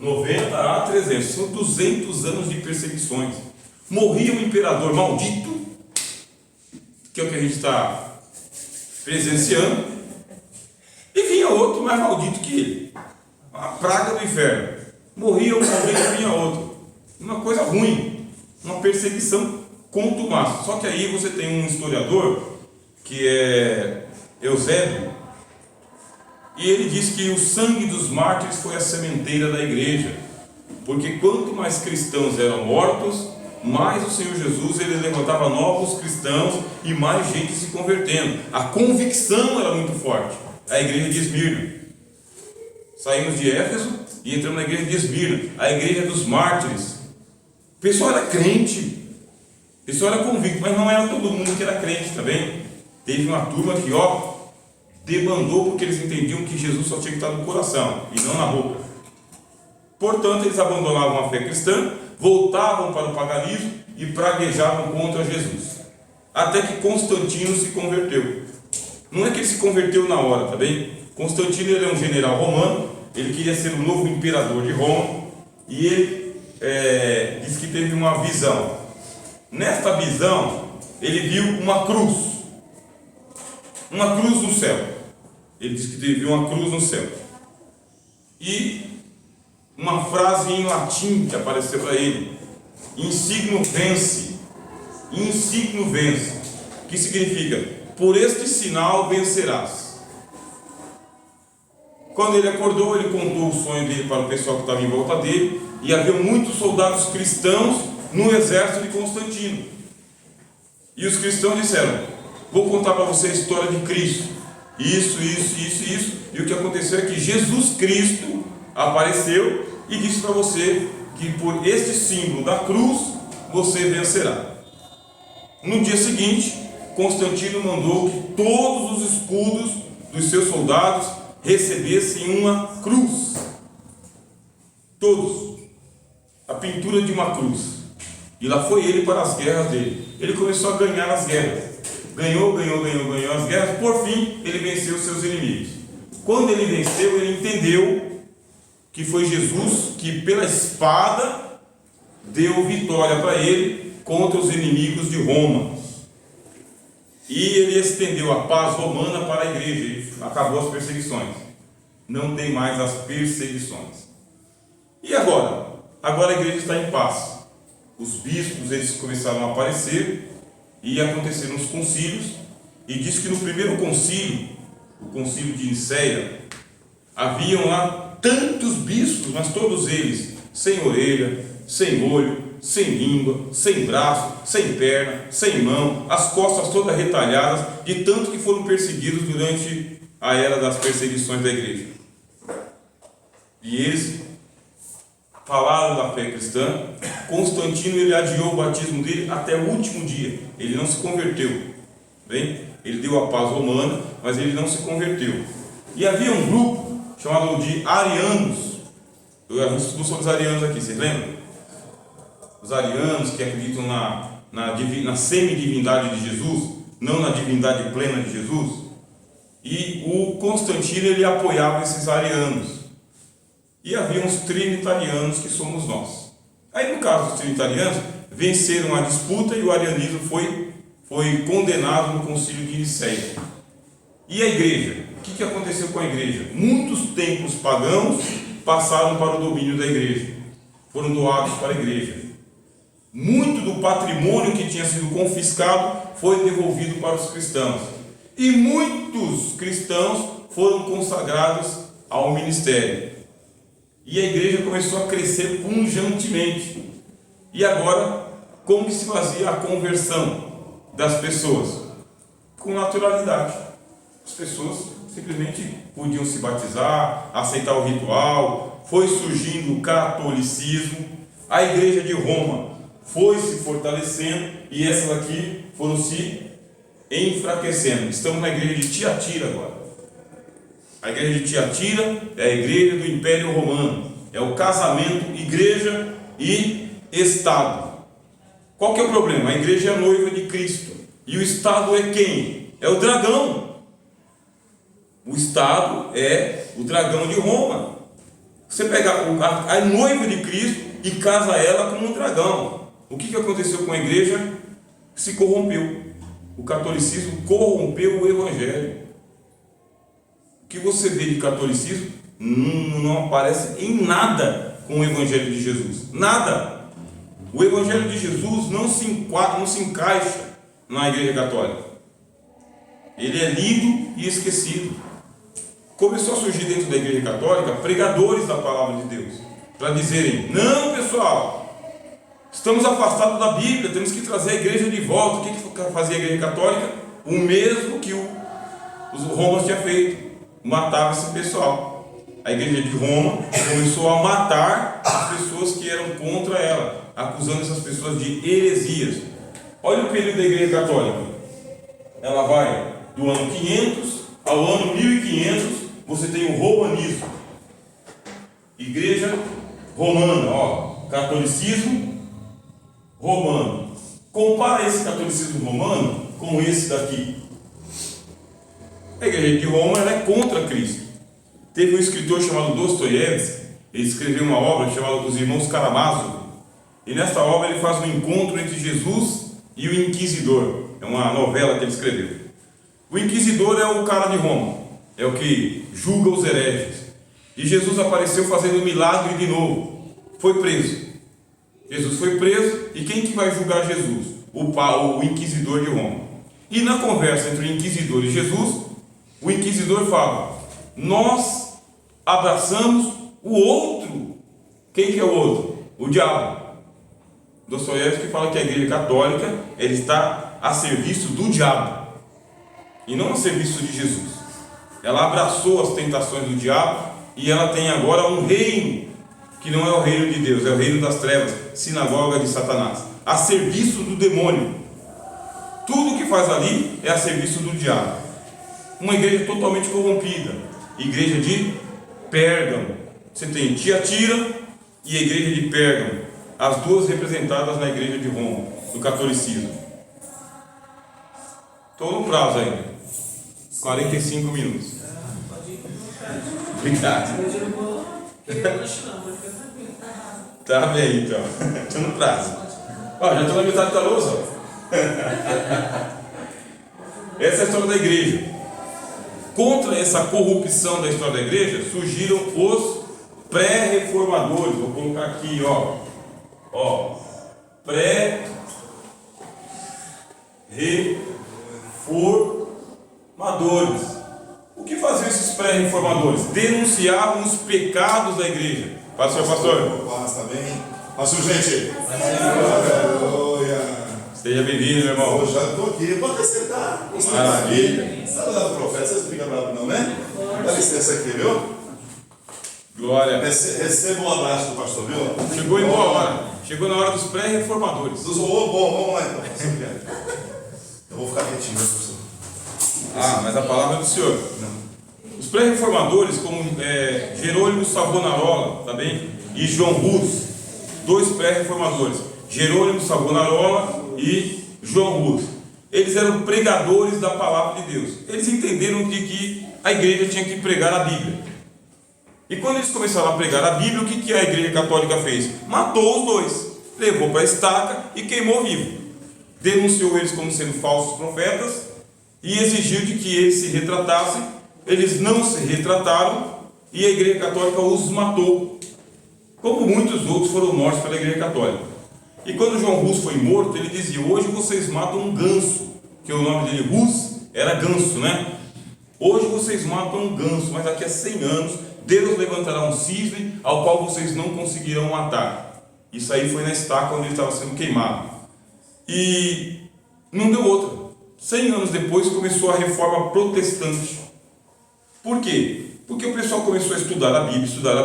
90 a 300, são 200 anos de perseguições. Morria um imperador maldito, que é o que a gente está presenciando, e vinha outro mais maldito que ele, uma praga do inferno. Morria um maldito e vinha outro, uma coisa ruim, uma perseguição contumaz. Só que aí você tem um historiador que é Eusébio, e ele diz que o sangue dos mártires foi a sementeira da igreja, porque quanto mais cristãos eram mortos, mais o Senhor Jesus ele levantava novos cristãos e mais gente se convertendo. A convicção era muito forte. A igreja de Esmirna. Saímos de Éfeso e entramos na igreja de Esmirna, a igreja dos mártires. O pessoal era crente, o pessoal era convicto, mas não era todo mundo que era crente também. Teve uma turma que debandou porque eles entendiam que Jesus só tinha que estar no coração e não na boca. Portanto, eles abandonavam a fé cristã, voltavam para o paganismo e praguejavam contra Jesus. Até que Constantino se converteu. Não é que ele se converteu na hora, tá bem? Constantino ele é um general romano, ele queria ser o novo imperador de Roma e ele disse que teve uma visão. Nesta visão, ele viu uma cruz no céu. Ele disse que ele viu uma cruz no céu. E uma frase em latim que apareceu para ele: insigno vence, que significa: por este sinal vencerás. Quando ele acordou, ele contou o sonho dele para o pessoal que estava em volta dele, e havia muitos soldados cristãos no exército de Constantino. E os cristãos disseram: vou contar para você a história de Cristo, isso. E o que aconteceu é que Jesus Cristo apareceu e disse para você que por este símbolo da cruz você vencerá. No dia seguinte, Constantino mandou que todos os escudos dos seus soldados recebessem uma cruz. Todos. A pintura de uma cruz. E lá foi ele para as guerras dele. Ele começou a ganhar as guerras. Ganhou as guerras. Por fim, ele venceu os seus inimigos. Quando ele venceu, ele entendeu que foi Jesus que, pela espada, deu vitória para ele contra os inimigos de Roma. E ele estendeu a paz romana para a igreja. E acabou as perseguições. Não tem mais as perseguições. E agora? Agora a igreja está em paz. Os bispos, eles começaram a aparecer e aconteceram os concílios. E diz que no primeiro concílio, o concílio de Nicéia, haviam lá tantos bispos, mas todos eles sem orelha, sem olho, sem língua, sem braço, sem perna, sem mão, as costas todas retalhadas, de tanto que foram perseguidos durante a era das perseguições da igreja. E eles falaram da fé cristã. Constantino, ele adiou o batismo dele até o último dia. Ele não se converteu. Bem? Ele deu a paz romana, mas ele não se converteu. E havia um grupo chamado de arianos. Eu estudo sobre os arianos aqui, vocês lembram? Os arianos que acreditam na semidivindade de Jesus, não na divindade plena de Jesus. E o Constantino, ele apoiava esses arianos. E havia uns trinitarianos, que somos nós. Aí, no caso dos trinitarianos, venceram a disputa e o arianismo foi condenado no concílio de Nicéia. E a igreja? O que aconteceu com a igreja? Muitos templos pagãos passaram para o domínio da igreja. Foram doados para a igreja. Muito do patrimônio que tinha sido confiscado foi devolvido para os cristãos. E muitos cristãos foram consagrados ao ministério. E a igreja começou a crescer pujantemente. E agora, como que se fazia a conversão das pessoas? Com naturalidade. As pessoas simplesmente podiam se batizar, aceitar o ritual. Foi surgindo o catolicismo. A igreja de Roma foi se fortalecendo e essas aqui foram se enfraquecendo. Estamos na igreja de Tiatira agora. A igreja de Tiatira é a igreja do Império Romano. É o casamento igreja e Estado. Qual que é o problema? A igreja é a noiva de Cristo. E o Estado é quem? É o dragão. O Estado é o dragão de Roma. Você pega a noiva de Cristo e casa ela com um dragão. O que aconteceu com a igreja? Se corrompeu. O catolicismo corrompeu o evangelho. O que você vê de catolicismo não aparece em nada com o evangelho de Jesus. Nada. O evangelho de Jesus não se encaixa na igreja católica. Ele é lido e esquecido. Começou a surgir dentro da igreja católica pregadores da palavra de Deus, para dizerem: não, pessoal, estamos afastados da Bíblia, temos que trazer a igreja de volta. O que fazia a igreja católica? O mesmo que os romanos tinham feito: matava esse pessoal. A igreja de Roma começou a matar as pessoas que eram contra ela, acusando essas pessoas de heresias. Olha o período da igreja católica. Ela vai do ano 500 ao ano 1500. Você tem o romanismo. Igreja romana, catolicismo romano. Compara esse catolicismo romano com esse daqui. A igreja de Roma, ela é contra Cristo. Teve um escritor chamado Dostoiévski ele escreveu uma obra chamada Os Irmãos Karamazov, e nesta obra ele faz um encontro entre Jesus e o Inquisidor. É uma novela que ele escreveu. O Inquisidor é o cara de Roma, é o que julga os hereges. E Jesus apareceu fazendo milagre de novo. Foi preso. Jesus foi preso, e quem que vai julgar Jesus? O Inquisidor de Roma. E na conversa entre o Inquisidor e Jesus, o Inquisidor fala: nós abraçamos o outro. Quem que é o outro? O diabo. Dostoiévski fala que a Igreja Católica ela está a serviço do diabo e não a serviço de Jesus. Ela abraçou as tentações do diabo e ela tem agora um reino que não é o reino de Deus, é o reino das trevas, sinagoga de Satanás, a serviço do demônio. Tudo que faz ali é a serviço do diabo. Uma igreja totalmente corrompida, igreja de Pérgamo. Você tem Tiatira e a igreja de Pérgamo, as duas representadas na igreja de Roma, do catolicismo. Estou no prazo ainda, 45 minutos. Obrigado. Tá bem, então. Estou no prazo. Ó, já estou na metade da lousa. Essa é a história da igreja. Contra essa corrupção da história da igreja surgiram os pré-reformadores. Vou colocar aqui, ó, pré-reformadores. O que faziam esses pré-reformadores? Denunciavam os pecados da igreja. Pastor. Paz, tá bem? Pastor, gente. Seja bem-vindo, meu irmão. Eu já estou aqui. Pode sentar. Maravilha. Está do lado do profeta, vocês não ficam bravos não, né? Dá licença aqui, viu? Glória. Receba um abraço do pastor, viu? Chegou em boa hora. Chegou na hora dos pré-reformadores. Bom, vamos lá então, pastor. Eu vou ficar quietinho, né, pastor? Mas a palavra é do Senhor. Não. Os pré-reformadores, como Jerônimo Savonarola, tá bem? E João Hus, dois pré-reformadores, Jerônimo Savonarola e João Hus. Eles eram pregadores da palavra de Deus. Eles entenderam de que a igreja tinha que pregar a Bíblia. E quando eles começaram a pregar a Bíblia, o que a igreja católica fez? Matou os dois, levou para a estaca e queimou vivo. Denunciou eles como sendo falsos profetas e exigiu de que eles se retratassem. Eles não se retrataram e a igreja católica os matou, como muitos outros foram mortos pela igreja católica. E quando João Hus foi morto, ele dizia: hoje vocês matam um ganso, que o nome dele Hus era ganso, né? Hoje vocês matam um ganso, mas daqui a 100 anos Deus levantará um cisne ao qual vocês não conseguirão matar. Isso aí foi na estaca onde ele estava sendo queimado. E não deu outra. 100 anos depois começou a reforma protestante. Por quê? Porque o pessoal começou a estudar a Bíblia, estudar a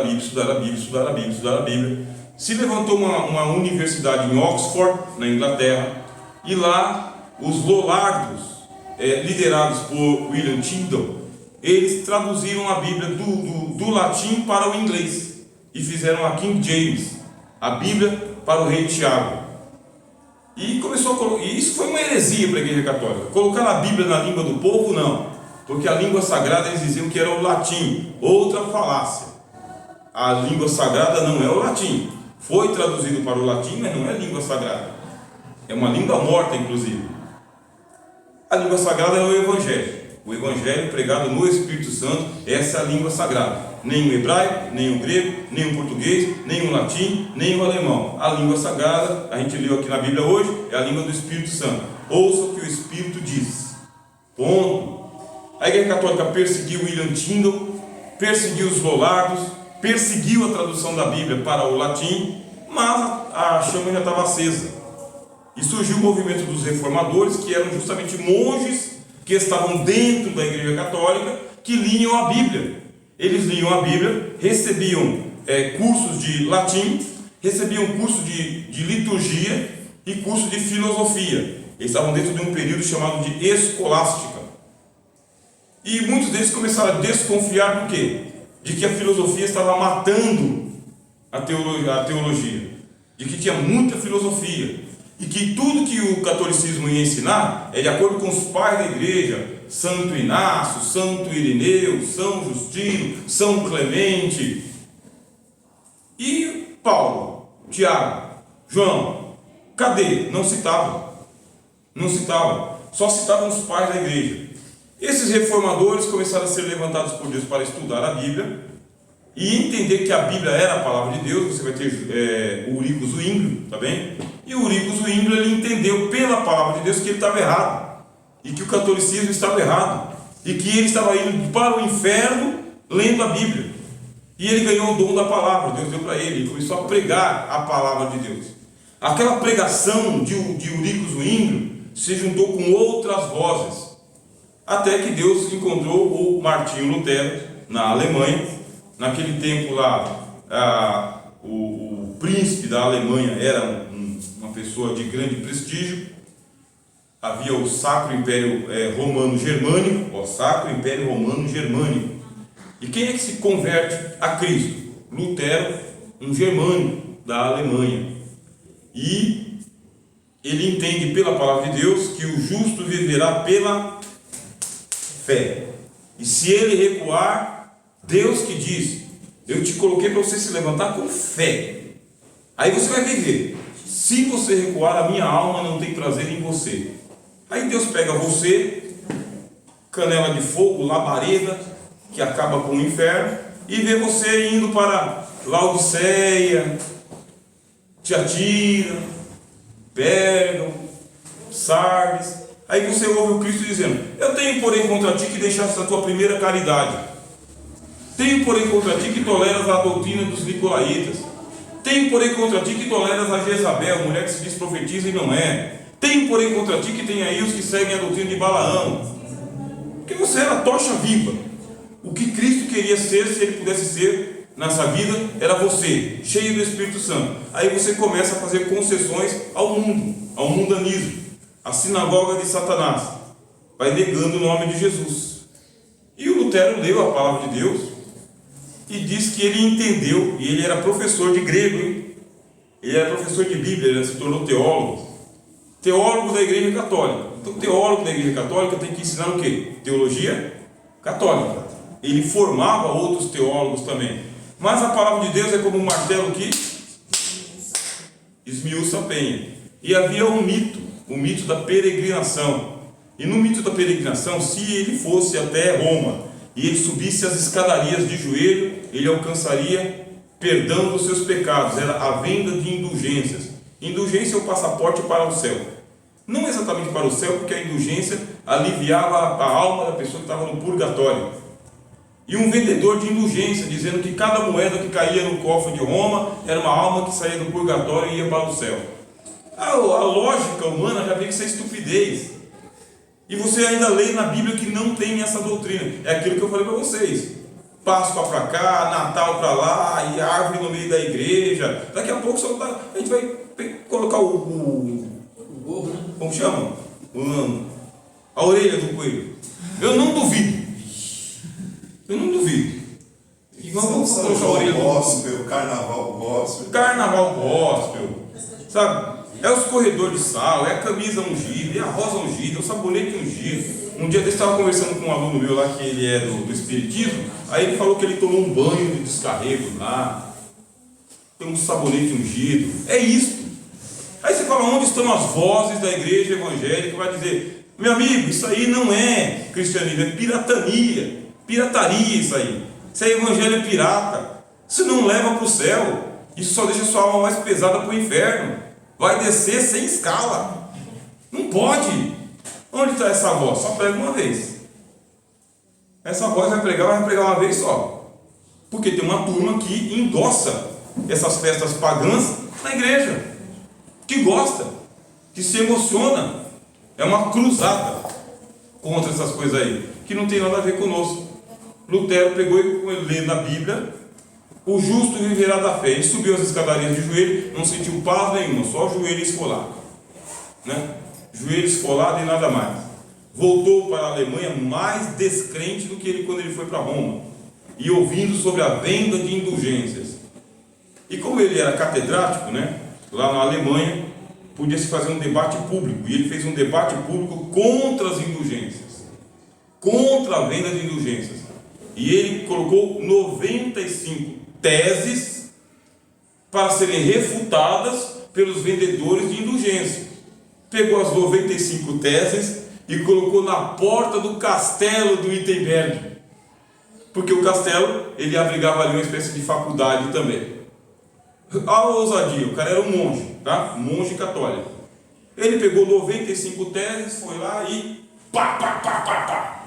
Bíblia. Se levantou uma universidade em Oxford, na Inglaterra, e lá os Lollardos, liderados por William Tyndale, eles traduziram a Bíblia do latim para o inglês e fizeram a King James, a Bíblia para o rei Tiago. E isso foi uma heresia para a igreja católica. Colocar a Bíblia na língua do povo, não. Porque a língua sagrada eles diziam que era o latim, outra falácia. A língua sagrada não é o latim. Foi traduzido para o latim, mas não é língua sagrada. É uma língua morta, inclusive. A língua sagrada é o Evangelho. O Evangelho pregado no Espírito Santo, essa é a língua sagrada. Nem o hebraico, nem o grego, nem o português, nem o latim, nem o alemão. A língua sagrada, a gente leu aqui na Bíblia hoje, é a língua do Espírito Santo. Ouça o que o Espírito diz. Ponto. A igreja católica perseguiu William Tyndale, perseguiu os Lollardos, perseguiu a tradução da Bíblia para o latim, mas a chama já estava acesa. E surgiu o movimento dos reformadores, que eram justamente monges que estavam dentro da igreja católica, que liam a Bíblia. Eles liam a Bíblia, recebiam cursos de latim, recebiam curso de liturgia e curso de filosofia. Eles estavam dentro de um período chamado de escolástica. E muitos deles começaram a desconfiar do quê? De que a filosofia estava matando a teologia, de que tinha muita filosofia, e que tudo que o catolicismo ia ensinar é de acordo com os pais da igreja, Santo Inácio, Santo Irineu, São Justino, São Clemente. Paulo, Tiago, João, cadê? Não citava. Não citava. Só citavam os pais da igreja. Esses reformadores começaram a ser levantados por Deus para estudar a Bíblia e entender que a Bíblia era a palavra de Deus. Você vai ter o Eurico Zwinglio, tá bem? E o Eurico Zwinglio, ele entendeu pela palavra de Deus que ele estava errado, e que o catolicismo estava errado, e que ele estava indo para o inferno lendo a Bíblia. E ele ganhou o dom da palavra, Deus deu para ele, ele começou a pregar a palavra de Deus. Aquela pregação de Eurico Zwinglio se juntou com outras vozes, até que Deus encontrou o Martinho Lutero na Alemanha. Naquele tempo lá, o príncipe da Alemanha era uma pessoa de grande prestígio. Havia o Sacro Império Romano Germânico, o Sacro Império Romano Germânico. E quem é que se converte a Cristo? Lutero, um germânico da Alemanha. E ele entende pela palavra de Deus que o justo viverá pela fé. E se ele recuar, Deus que diz: eu te coloquei para você se levantar com fé. Aí você vai viver. Se você recuar, a minha alma não tem prazer em você. Aí Deus pega você, canela de fogo, labareda, que acaba com o inferno, e vê você indo para Laodiceia, Tiatira, Pérgamo, Sardes. Aí você ouve o Cristo dizendo: eu tenho porém contra ti que deixaste a tua primeira caridade. Tenho porém contra ti que toleras a doutrina dos nicolaítas. Tenho porém contra ti que toleras a Jezabel, mulher que se diz profetiza e não é. Tenho porém contra ti que tem aí os que seguem a doutrina de Balaão. Porque você era tocha viva. O que Cristo queria ser, se ele pudesse ser nessa vida, era você, cheio do Espírito Santo. Aí você começa a fazer concessões ao mundo, ao mundanismo, à sinagoga de Satanás. Vai negando o nome de Jesus. E o Lutero leu a palavra de Deus e diz que ele entendeu, e ele era professor de grego, hein? Ele era professor de Bíblia, ele se tornou teólogo. Teólogo da Igreja Católica. Então, teólogo da Igreja Católica tem que ensinar o quê? Teologia católica. Ele formava outros teólogos também. Mas a palavra de Deus é como um martelo que esmiuça a penha. E havia um mito, o mito da peregrinação. E no mito da peregrinação, se ele fosse até Roma e ele subisse as escadarias de joelho, ele alcançaria perdão dos seus pecados. Era a venda de indulgências. Indulgência é o passaporte para o céu. Não exatamente para o céu, porque a indulgência aliviava a alma da pessoa que estava no purgatório. E um vendedor de indulgência, dizendo que cada moeda que caía no cofre de Roma era uma alma que saía do purgatório e ia para o céu. A lógica humana já vê que isso é estupidez. E você ainda lê na Bíblia que não tem essa doutrina. É aquilo que eu falei para vocês. Páscoa para cá, Natal para lá, e árvore no meio da igreja. Daqui a pouco a gente vai colocar o gorro, né? Como chama? A orelha do coelho. Eu não duvido. Eu não duvido. E vamos colocar a orelha do gospel, carnaval gospel. Carnaval gospel. Sabe? É os corredores de sal, é a camisa ungida, é a rosa ungida, é o sabonete ungido. Um dia eu estava conversando com um aluno meu lá, que ele é do Espiritismo. Aí ele falou que ele tomou um banho de descarrego lá, tem um sabonete ungido. É isso. Aí você fala: onde estão as vozes da igreja evangélica? Vai dizer: meu amigo, isso aí não é cristianismo, é pirataria isso aí. Isso é evangelho pirata. Isso não leva para o céu. Isso só deixa a sua alma mais pesada para o inferno. Vai descer sem escala. Não pode. Onde está essa voz? Só prega uma vez. Essa voz vai pregar uma vez só. Porque tem uma turma que endossa essas festas pagãs na igreja, que gosta, que se emociona. É uma cruzada contra essas coisas aí, que não tem nada a ver conosco. Lutero pegou e lê na Bíblia: o justo viverá da fé. Ele subiu as escadarias de joelho, não sentiu paz nenhuma, só o joelho esfolado, né? Joelho esfolado e nada mais. Voltou para a Alemanha mais descrente do que quando ele foi para Roma, e ouvindo sobre a venda de indulgências. E como ele era catedrático, né, lá na Alemanha, podia-se fazer um debate público, e ele fez um debate público contra as indulgências, contra a venda de indulgências. E ele colocou 95 teses para serem refutadas pelos vendedores de indulgência. Pegou as 95 teses e colocou na porta do castelo do Wittenberg, porque o castelo ele abrigava ali uma espécie de faculdade também. A ousadia, o cara era um monge, tá? Monge católico. Ele pegou 95 teses, foi lá e pá.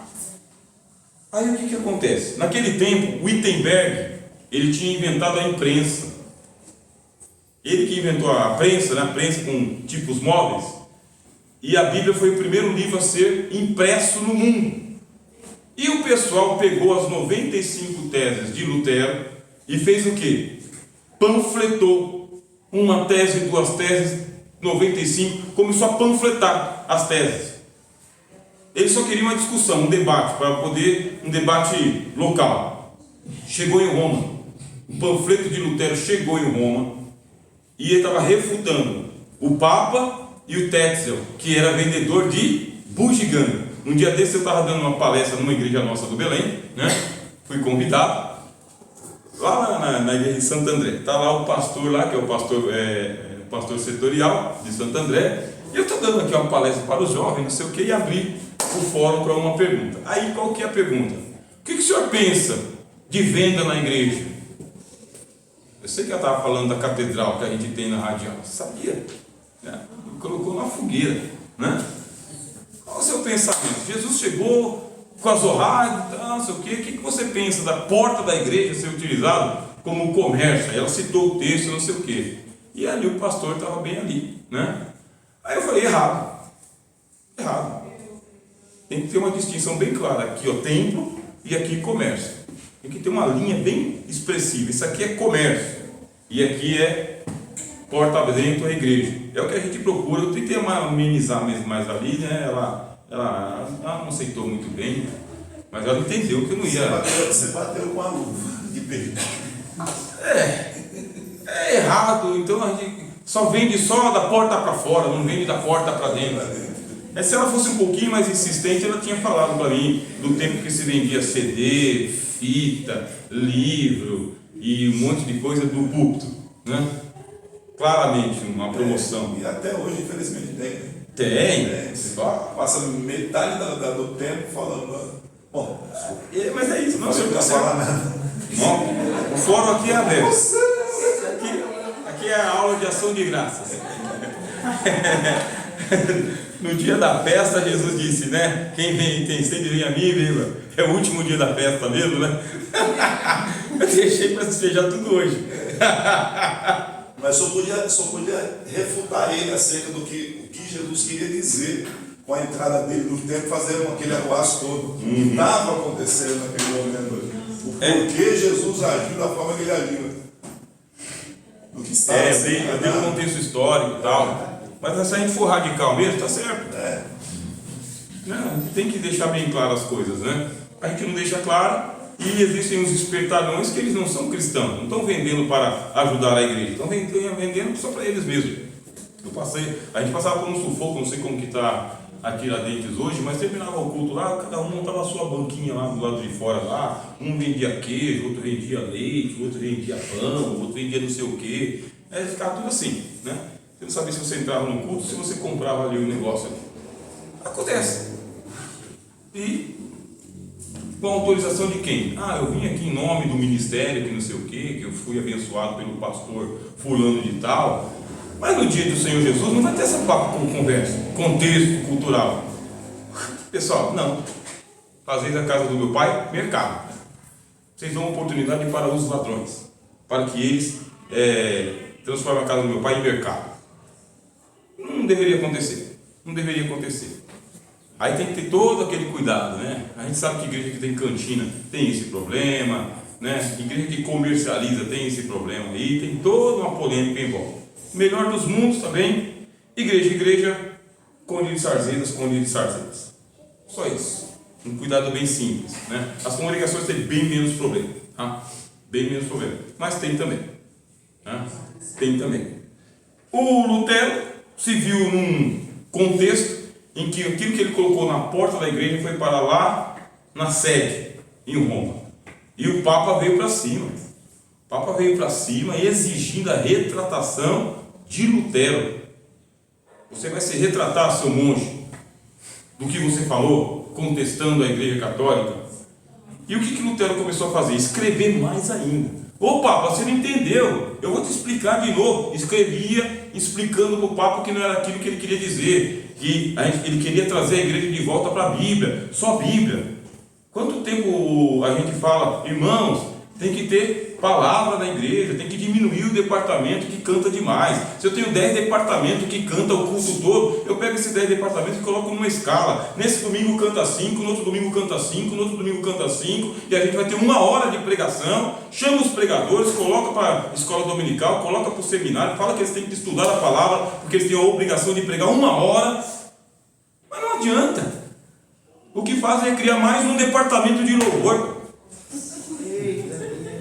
Aí o que acontece? Naquele tempo, Wittenberg, ele tinha inventado a imprensa. Ele que inventou a prensa, né? A prensa com tipos móveis. E a Bíblia foi o primeiro livro a ser impresso no mundo. E o pessoal pegou as 95 teses de Lutero e fez o quê? Panfletou uma tese, duas teses, 95, começou a panfletar as teses. Eles só queriam uma discussão, um debate, um debate local. Chegou em Roma, o panfleto de Lutero chegou em Roma e ele estava refutando o Papa e o Tetzel, que era vendedor de bugiganga. Um dia desse eu estava dando uma palestra numa igreja nossa do Belém, né? Fui convidado lá na igreja de Santo André. Está lá o pastor lá, que é o pastor setorial de Santo André, e eu estou dando aqui uma palestra para os jovens, não sei o que, e abri o fórum para uma pergunta. Aí qual que é a pergunta? O que o senhor pensa de venda na igreja? Eu sei que ela estava falando da catedral que a gente tem na radial, sabia? Colocou na fogueira, né? Qual o seu pensamento? Jesus chegou com a zorrada, não sei o que. O que você pensa da porta da igreja ser utilizado como comércio? Aí ela citou o texto, não sei o que. E ali o pastor estava bem ali, né? Aí eu falei, errado. Tem que ter uma distinção bem clara. Aqui, ó, templo e aqui comércio. Tem que ter uma linha bem expressiva. Isso aqui é comércio e aqui é porta dentro da igreja. É o que a gente procura. Eu tentei amenizar mesmo mais ali, né? Ela não aceitou muito bem, mas ela entendeu que eu não ia. Você bateu com a luva de beijo. É errado. Então a gente só vende só da porta para fora, não vende da porta para dentro. Se ela fosse um pouquinho mais insistente, ela tinha falado para mim do tempo que se vendia CD, fita, livro e um monte de coisa do púlpito, né? Claramente uma promoção. E até hoje, infelizmente, tem. Tem. Só passa metade do tempo falando. Bom, mas é isso, não sei o que não falar nada. O fórum aqui é aberto. Aqui é a aula de ação de graças. No dia da festa, Jesus disse, né? Quem vem tem sede, vem a mim, viva. É o último dia da festa mesmo, né? Eu deixei para festejar tudo hoje. Mas só podia refutar ele acerca do que Jesus queria dizer com a entrada dele no tempo, fazendo aquele arruaço todo. O que estava acontecendo naquele momento. O porquê Jesus agiu da forma que ele agiu. Do que estava eu dei um contexto histórico e tal. Mas se a gente for radical mesmo, tá certo. Não, tem que deixar bem claras as coisas, né? A gente não deixa claro, e existem os espertalhões que eles não são cristãos, não estão vendendo para ajudar a igreja, estão vendendo só para eles mesmos. A gente passava por um sufoco, não sei como que está a Tiradentes hoje, mas terminava o culto lá, cada um montava a sua banquinha lá do lado de fora lá, um vendia queijo, outro vendia leite, outro vendia pão, outro vendia não sei o que. Aí ficava tudo assim, né? Você não sabia se você entrava no culto, se você comprava ali o negócio ali. Acontece. E com autorização de quem? Eu vim aqui em nome do ministério, que não sei o quê, que eu fui abençoado pelo pastor fulano de tal. Mas no dia do Senhor Jesus não vai ter essa papo com conversa, contexto cultural. Pessoal, não. Fazeis a casa do meu pai, mercado. Vocês dão uma oportunidade para os ladrões, para que eles transformem a casa do meu pai em mercado. Não deveria acontecer. Aí tem que ter todo aquele cuidado, né? A gente sabe que igreja que tem cantina tem esse problema, né? Igreja que comercializa tem esse problema aí, tem toda uma polêmica em volta. Melhor dos mundos também, igreja, cônjuge de sarzetas. Só isso. Um cuidado bem simples, né? As congregações têm bem menos problema, tá? Bem menos problema. Mas tem também. Né? Tem também. O Lutero se viu num contexto em que aquilo que ele colocou na porta da igreja foi para lá na sede, em Roma. E o Papa veio para cima. O Papa veio para cima exigindo a retratação de Lutero. Você vai se retratar, seu monge, do que você falou, contestando a Igreja Católica? E o que Lutero começou a fazer? Escrever mais ainda. Ô Papa, você não entendeu, eu vou te explicar de novo. Escrevia explicando para o Papa que não era aquilo que ele queria dizer, que ele queria trazer a igreja de volta para a Bíblia, só Bíblia. Quanto tempo a gente fala, irmãos, tem que ter palavra na igreja, tem que diminuir o departamento que canta demais. Se eu tenho 10 departamentos que cantam o culto todo, eu pego esses 10 departamentos e coloco numa escala. Nesse domingo canta 5, no outro domingo canta 5, no outro domingo canta 5, e a gente vai ter 1 hora de pregação. Chama os pregadores, coloca para a escola dominical, coloca para o seminário, fala que eles têm que estudar a palavra, porque eles têm a obrigação de pregar 1 hora. Mas não adianta. O que fazem é criar mais um departamento de louvor.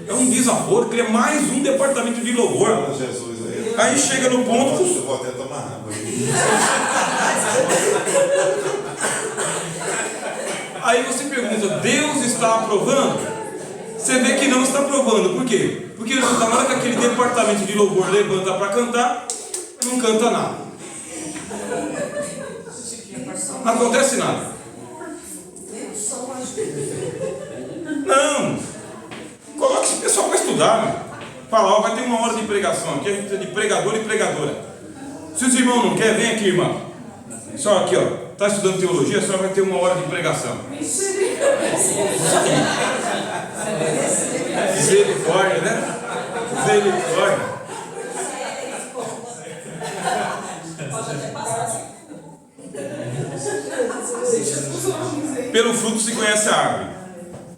É um desaforo, cria mais um departamento de louvor. Fala, Jesus, aí chega no ponto. Eu vou até tomar água. Aí você pergunta, Deus está aprovando? Você vê que não está aprovando. Por quê? Porque na hora que aquele departamento de louvor levanta para cantar, não canta nada. Não acontece nada. Não. Coloque esse pessoal para estudar, meu. Fala, ó, vai ter 1 hora de pregação aqui, a gente precisa de pregador e pregadora. Se os irmãos não querem, vem aqui, irmão. Só aqui, ó, está estudando teologia, a senhora vai ter 1 hora de pregação. Misericórdia, né? Misericórdia. Pelo fruto se conhece a árvore.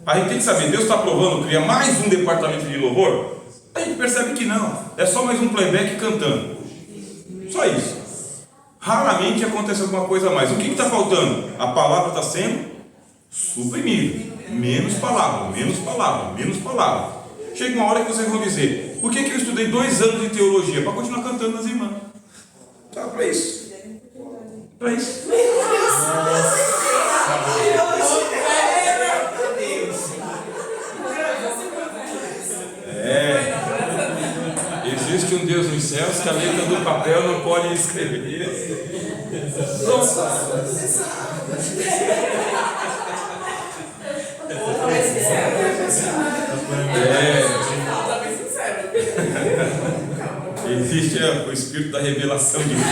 A gente tem que saber, Deus está aprovando criar mais um departamento de louvor? A gente percebe que não, é só mais um playback cantando. Só isso. Raramente acontece alguma coisa a mais. O que está faltando? A palavra está sendo suprimida. Menos palavra, menos palavra, menos palavra. Chega uma hora que vocês vão dizer, por que eu estudei 2 anos de teologia? Para continuar cantando nas irmãs. Tá, para isso. Para isso. Existe um Deus nos céus que a letra do papel não pode escrever. Existe o espírito da revelação de Deus.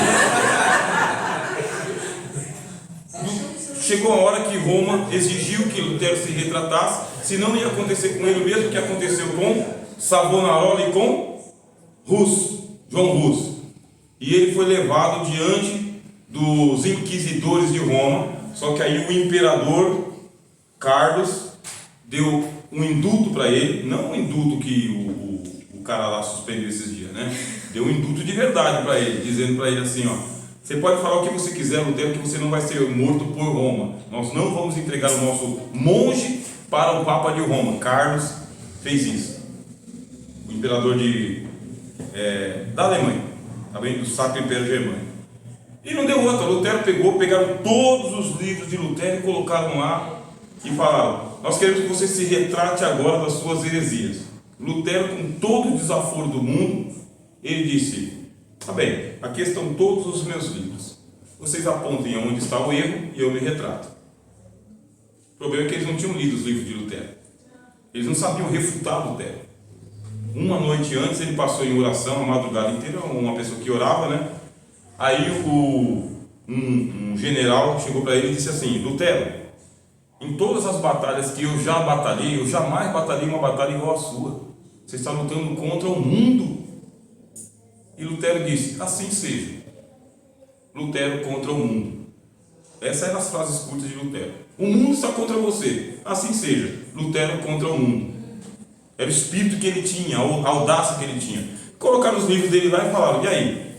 Chegou a hora que Roma exigiu que Lutero se retratasse, senão ia acontecer com ele o mesmo que aconteceu com Savonarola e com João Hus. E ele foi levado diante dos inquisidores de Roma, só que aí o imperador Carlos deu um indulto para ele, não um indulto que o cara lá suspendeu esses dias, né? Deu um indulto de verdade para ele, dizendo para ele assim, ó, você pode falar o que você quiser, Lutero, que você não vai ser morto por Roma. Nós não vamos entregar o nosso monge para o Papa de Roma. Carlos fez isso. O imperador da Alemanha, tá bem? Do Sacro Império Germânico. E não deu outra. Lutero pegaram todos os livros de Lutero e colocaram lá e falaram, nós queremos que você se retrate agora das suas heresias. Lutero, com todo o desaforo do mundo, ele disse, tá bem, aqui estão todos os meus livros, vocês apontem onde está o erro e eu me retrato. O problema é que eles não tinham lido os livros de Lutero, eles não sabiam refutar Lutero. Uma noite antes ele passou em oração a madrugada inteira, uma pessoa que orava, né? Aí um general chegou para ele e disse assim, Lutero, em todas as batalhas que eu já batalhei, eu jamais batalhei uma batalha igual a sua. Você está lutando contra o mundo. E Lutero disse, assim seja. Lutero contra o mundo. Essas eram as frases curtas de Lutero. O mundo está contra você, assim seja. Lutero contra o mundo. Era o espírito que ele tinha, a audácia que ele tinha. Colocaram os livros dele lá e falaram, e aí?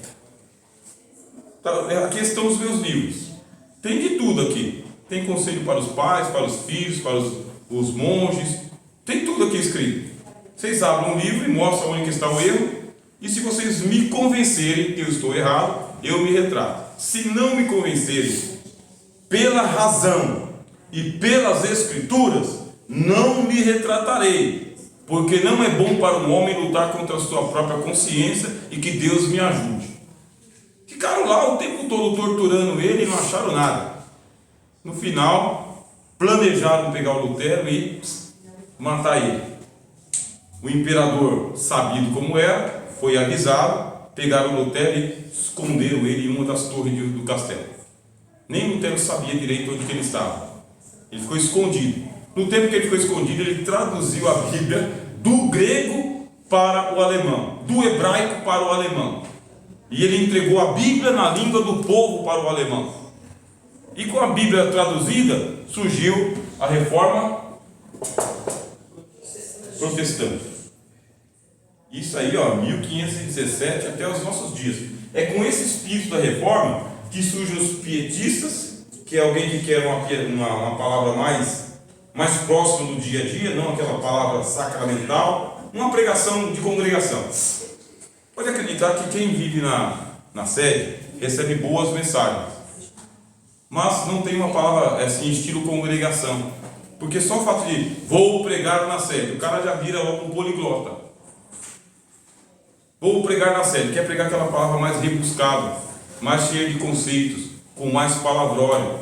Aqui estão os meus livros. Tem de tudo aqui. Tem conselho para os pais, para os filhos, para os monges. Tem tudo aqui escrito. Vocês abrem um livro e mostram onde está o erro. E se vocês me convencerem que eu estou errado, eu me retrato. Se não me convencerem pela razão e pelas escrituras, não me retratarei. porque não é bom para um homem lutar contra a sua própria consciência, e que Deus me ajude. Ficaram lá o tempo todo torturando ele e não acharam nada. No final, planejaram pegar o Lutero e matar ele. O imperador, sabido como era, foi avisado, pegaram o Lutero e esconderam ele em uma das torres do castelo. Nem Lutero sabia direito onde que ele estava. Ele ficou escondido. No tempo que ele ficou escondido, ele traduziu a Bíblia do grego para o alemão, do hebraico para o alemão. E ele entregou a Bíblia na língua do povo para o alemão. E com a Bíblia traduzida, surgiu a Reforma Protestante. Isso aí, 1517 até os nossos dias. É com esse espírito da Reforma que surgem os pietistas, que é alguém que quer uma palavra mais próxima do dia a dia, não aquela palavra sacramental, uma pregação de congregação. Pode acreditar que quem vive na sede recebe boas mensagens, mas não tem uma palavra assim, estilo congregação, porque só o fato de vou pregar na sede, o cara já vira logo um poliglota. Vou pregar na sede, quer pregar aquela palavra mais rebuscada, mais cheia de conceitos, com mais palavrório.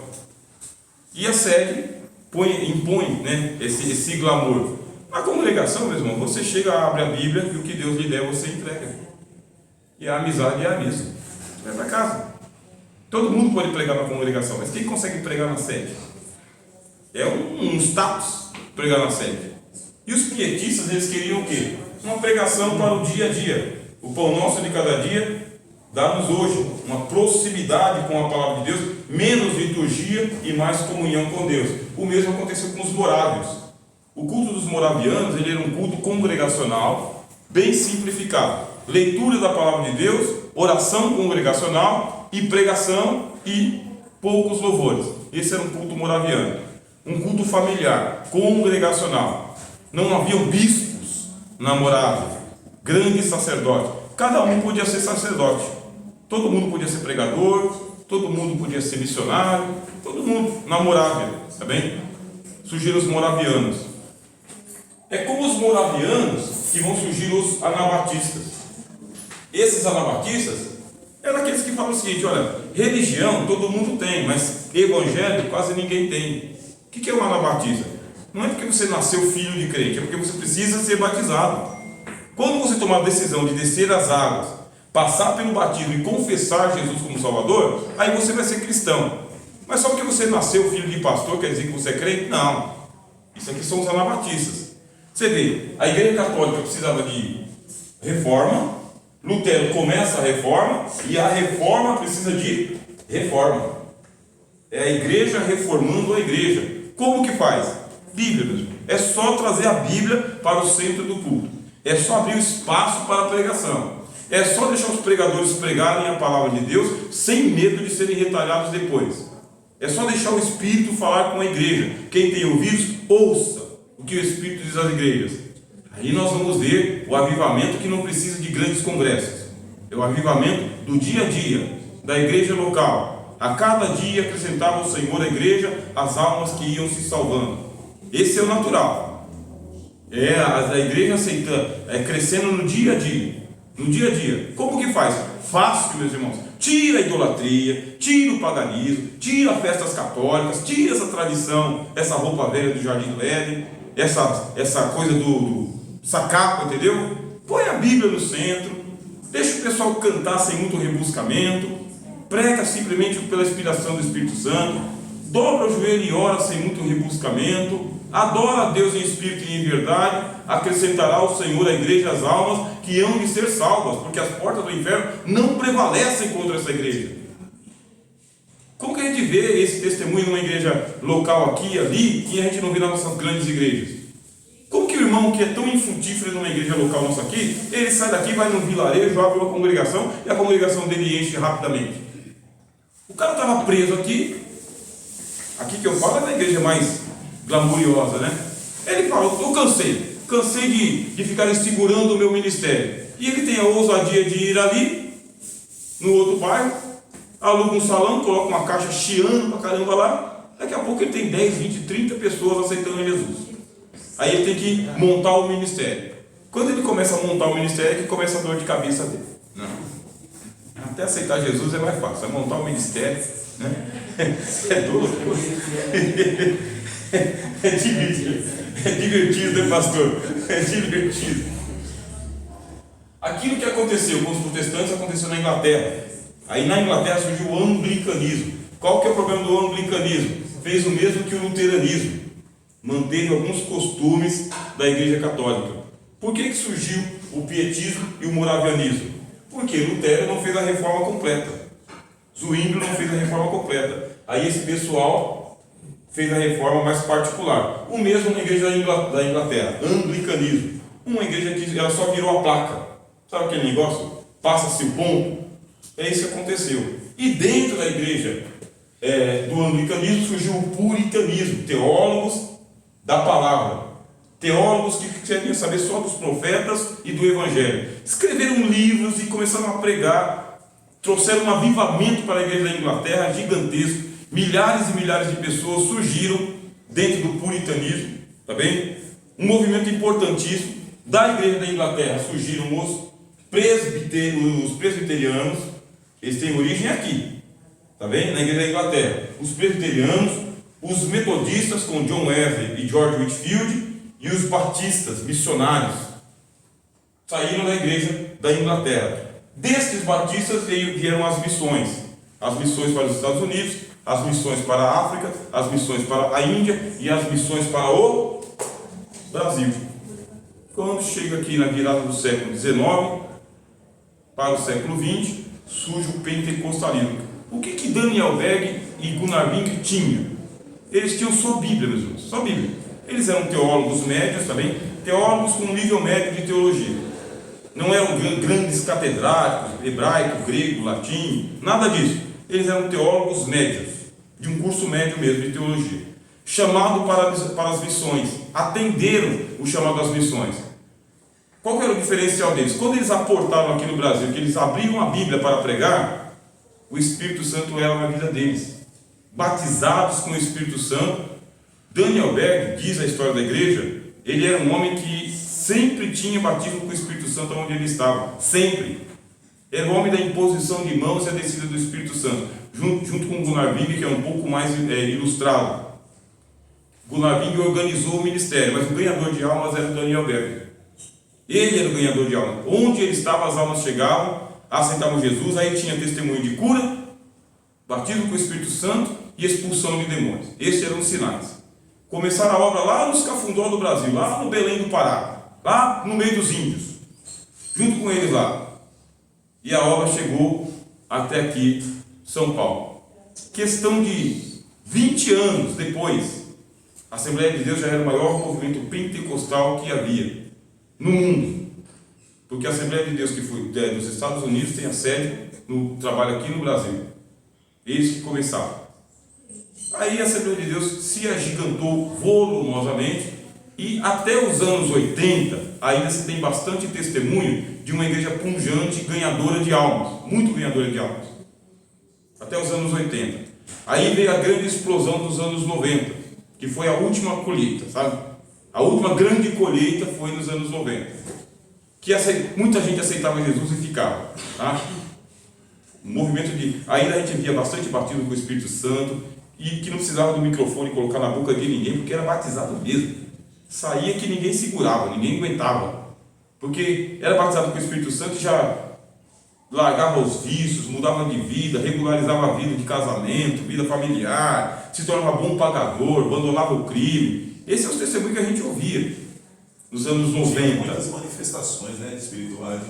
E a sede impõe, né, esse glamour. Na congregação, meu irmão, você chega, abre a Bíblia e o que Deus lhe der você entrega. E a amizade é a mesma. Você vai para casa. Todo mundo pode pregar na congregação, mas quem consegue pregar na sede? É um status pregar na sede. E os pietistas, eles queriam o quê? Uma pregação para o dia a dia. O pão nosso de cada dia dá-nos hoje uma proximidade com a palavra de Deus, menos liturgia e mais comunhão com Deus. O mesmo aconteceu com os morávios. O culto dos moravianos, ele era um culto congregacional, bem simplificado. Leitura da palavra de Deus, oração congregacional e pregação e poucos louvores. Esse era um culto moraviano. Um culto familiar, congregacional. Não haviam bispos na Morávia, grandes sacerdotes. Cada um podia ser sacerdote. Todo mundo podia ser pregador, todo mundo podia ser missionário, todo mundo na Morávia, tá bem? Surgiram os moravianos. É como os moravianos que vão surgir os anabatistas. Esses anabatistas eram aqueles que falam o seguinte: olha, religião todo mundo tem, mas evangelho quase ninguém tem. O que é um anabatista? Não é porque você nasceu filho de crente, é porque você precisa ser batizado. Quando você tomar a decisão de descer as águas, passar pelo batismo e confessar Jesus como Salvador, aí você vai ser cristão. Mas só porque você nasceu filho de pastor quer dizer que você é crente? Não. Isso aqui são os anabatistas. Você vê, a Igreja Católica precisava de reforma, Lutero começa a reforma e a reforma precisa de reforma. É a igreja reformando a igreja. Como que faz? Bíblia mesmo. É só trazer a Bíblia para o centro do culto. É só abrir o espaço para a pregação. É só deixar os pregadores pregarem a palavra de Deus sem medo de serem retalhados depois. É só deixar o Espírito falar com a igreja. Quem tem ouvidos, ouça o que o Espírito diz às igrejas. Aí nós vamos ver o avivamento que não precisa de grandes congressos. É o avivamento do dia a dia, da igreja local. A cada dia acrescentava o Senhor à igreja as almas que iam se salvando. Esse é o natural. É a igreja aceitando, crescendo no dia a dia. No dia a dia. Como que faz? Fácil, meus irmãos. Tira a idolatria, tira o paganismo, tira festas católicas, tira essa tradição, essa roupa velha do Jardim do Éden, essa coisa essa capa, entendeu? Põe a Bíblia no centro, deixa o pessoal cantar sem muito rebuscamento, prega simplesmente pela inspiração do Espírito Santo, dobra o joelho e ora sem muito rebuscamento, adora a Deus em espírito e em verdade, acrescentará o Senhor à igreja as almas que hão de ser salvas, porque as portas do inferno não prevalecem contra essa igreja. Como que a gente vê esse testemunho numa igreja local aqui e ali, e a gente não vê nas nossas grandes igrejas? Como que o irmão que é tão infrutífero numa igreja local nossa aqui, ele sai daqui, vai num vilarejo, abre uma congregação, e a congregação dele enche rapidamente? O cara estava preso aqui que eu falo é da igreja mais glamuriosa, né? Ele fala: eu cansei de ficar segurando o meu ministério. E ele tem a ousadia de ir ali, no outro bairro, aluga um salão, coloca uma caixa chiando pra caramba lá, daqui a pouco ele tem 10, 20, 30 pessoas aceitando Jesus. Aí ele tem que montar o ministério. Quando ele começa a montar o ministério, é que começa a dor de cabeça dele. Não. Até aceitar Jesus é mais fácil. É montar o ministério, né? É duro. É divertido. É divertido, né, pastor? É divertido. Aquilo que aconteceu com os protestantes aconteceu na Inglaterra. Aí na Inglaterra surgiu o anglicanismo. Qual que é o problema do anglicanismo? Fez o mesmo que o luteranismo. Manteve alguns costumes da Igreja Católica. Por que surgiu o pietismo e o moravianismo? Porque Lutero não fez a reforma completa. Zwinglio não fez a reforma completa. Aí esse pessoal fez a reforma mais particular. O mesmo na Igreja da Inglaterra, anglicanismo. Uma igreja que ela só virou a placa. Sabe aquele negócio? Passa-se o ponto. É isso que aconteceu. E dentro da igreja do anglicanismo surgiu o puritanismo, teólogos da palavra, teólogos que queriam saber só dos profetas e do evangelho. Escreveram livros e começaram a pregar, trouxeram um avivamento para a igreja da Inglaterra gigantesco. Milhares e milhares de pessoas surgiram dentro do puritanismo, tá bem? Um movimento importantíssimo. Da igreja da Inglaterra surgiram os presbiterianos. Eles têm origem aqui, tá bem? Na igreja da Inglaterra. Os presbiterianos, os metodistas com John Wesley e George Whitefield, e os batistas, missionários, saíram da igreja da Inglaterra. Destes batistas vieram as missões para os Estados Unidos, as missões para a África, as missões para a Índia e as missões para o Brasil. Quando chega aqui na virada do século XIX para o século XX, surge o pentecostalismo. O que Daniel Berg e Gunnar Wing tinham? Eles tinham só Bíblia, meus irmãos, só Bíblia. Eles eram teólogos médios também, teólogos com um nível médio de teologia. Não eram grandes catedráticos, hebraico, grego, latim, nada disso. Eles eram teólogos médios, de um curso médio mesmo de teologia. Chamado para as missões, atenderam o chamado às missões. Qual que era o diferencial deles? Quando eles aportaram aqui no Brasil, que eles abriam a Bíblia para pregar, o Espírito Santo era na vida deles. Batizados com o Espírito Santo. Daniel Berg, diz a história da igreja, ele era um homem que sempre tinha batismo com o Espírito Santo onde ele estava, sempre. Era o homem da imposição de mãos e a descida do Espírito Santo, junto com Gunnar Wing, que é um pouco mais ilustrado. Gunnar Wing organizou o ministério, mas o ganhador de almas era o Daniel Berg. Ele era o ganhador de almas. Onde ele estava, as almas chegavam, aceitavam Jesus, aí tinha testemunho de cura, batismo com o Espírito Santo e expulsão de demônios. Esses eram os sinais. Começaram a obra lá nos Cafundó do Brasil, lá no Belém do Pará, lá no meio dos índios, junto com eles lá. E a obra chegou até aqui, São Paulo. Questão de 20 anos depois, a Assembleia de Deus já era o maior movimento pentecostal que havia no mundo. Porque a Assembleia de Deus que foi dos Estados Unidos tem a sede no trabalho aqui no Brasil. Eles que começaram. Aí a Assembleia de Deus se agigantou volumosamente e até os anos 80 ainda se tem bastante testemunho de uma igreja pujante, ganhadora de almas, muito ganhadora de almas. Até os anos 80. Aí veio a grande explosão dos anos 90, que foi a última colheita, sabe? A última grande colheita foi nos anos 90. Que muita gente aceitava Jesus e ficava, tá? Um movimento de... Ainda a gente via bastante batismo com o Espírito Santo, e que não precisava do microfone colocar na boca de ninguém, porque era batizado mesmo. Saía que ninguém segurava, ninguém aguentava. Porque era batizado com o Espírito Santo e já largava os vícios, mudava de vida, regularizava a vida de casamento, vida familiar, se tornava bom pagador, abandonava o crime. Esse é o testemunho que a gente ouvia nos anos 90. Tinha muitas manifestações, né, espirituais.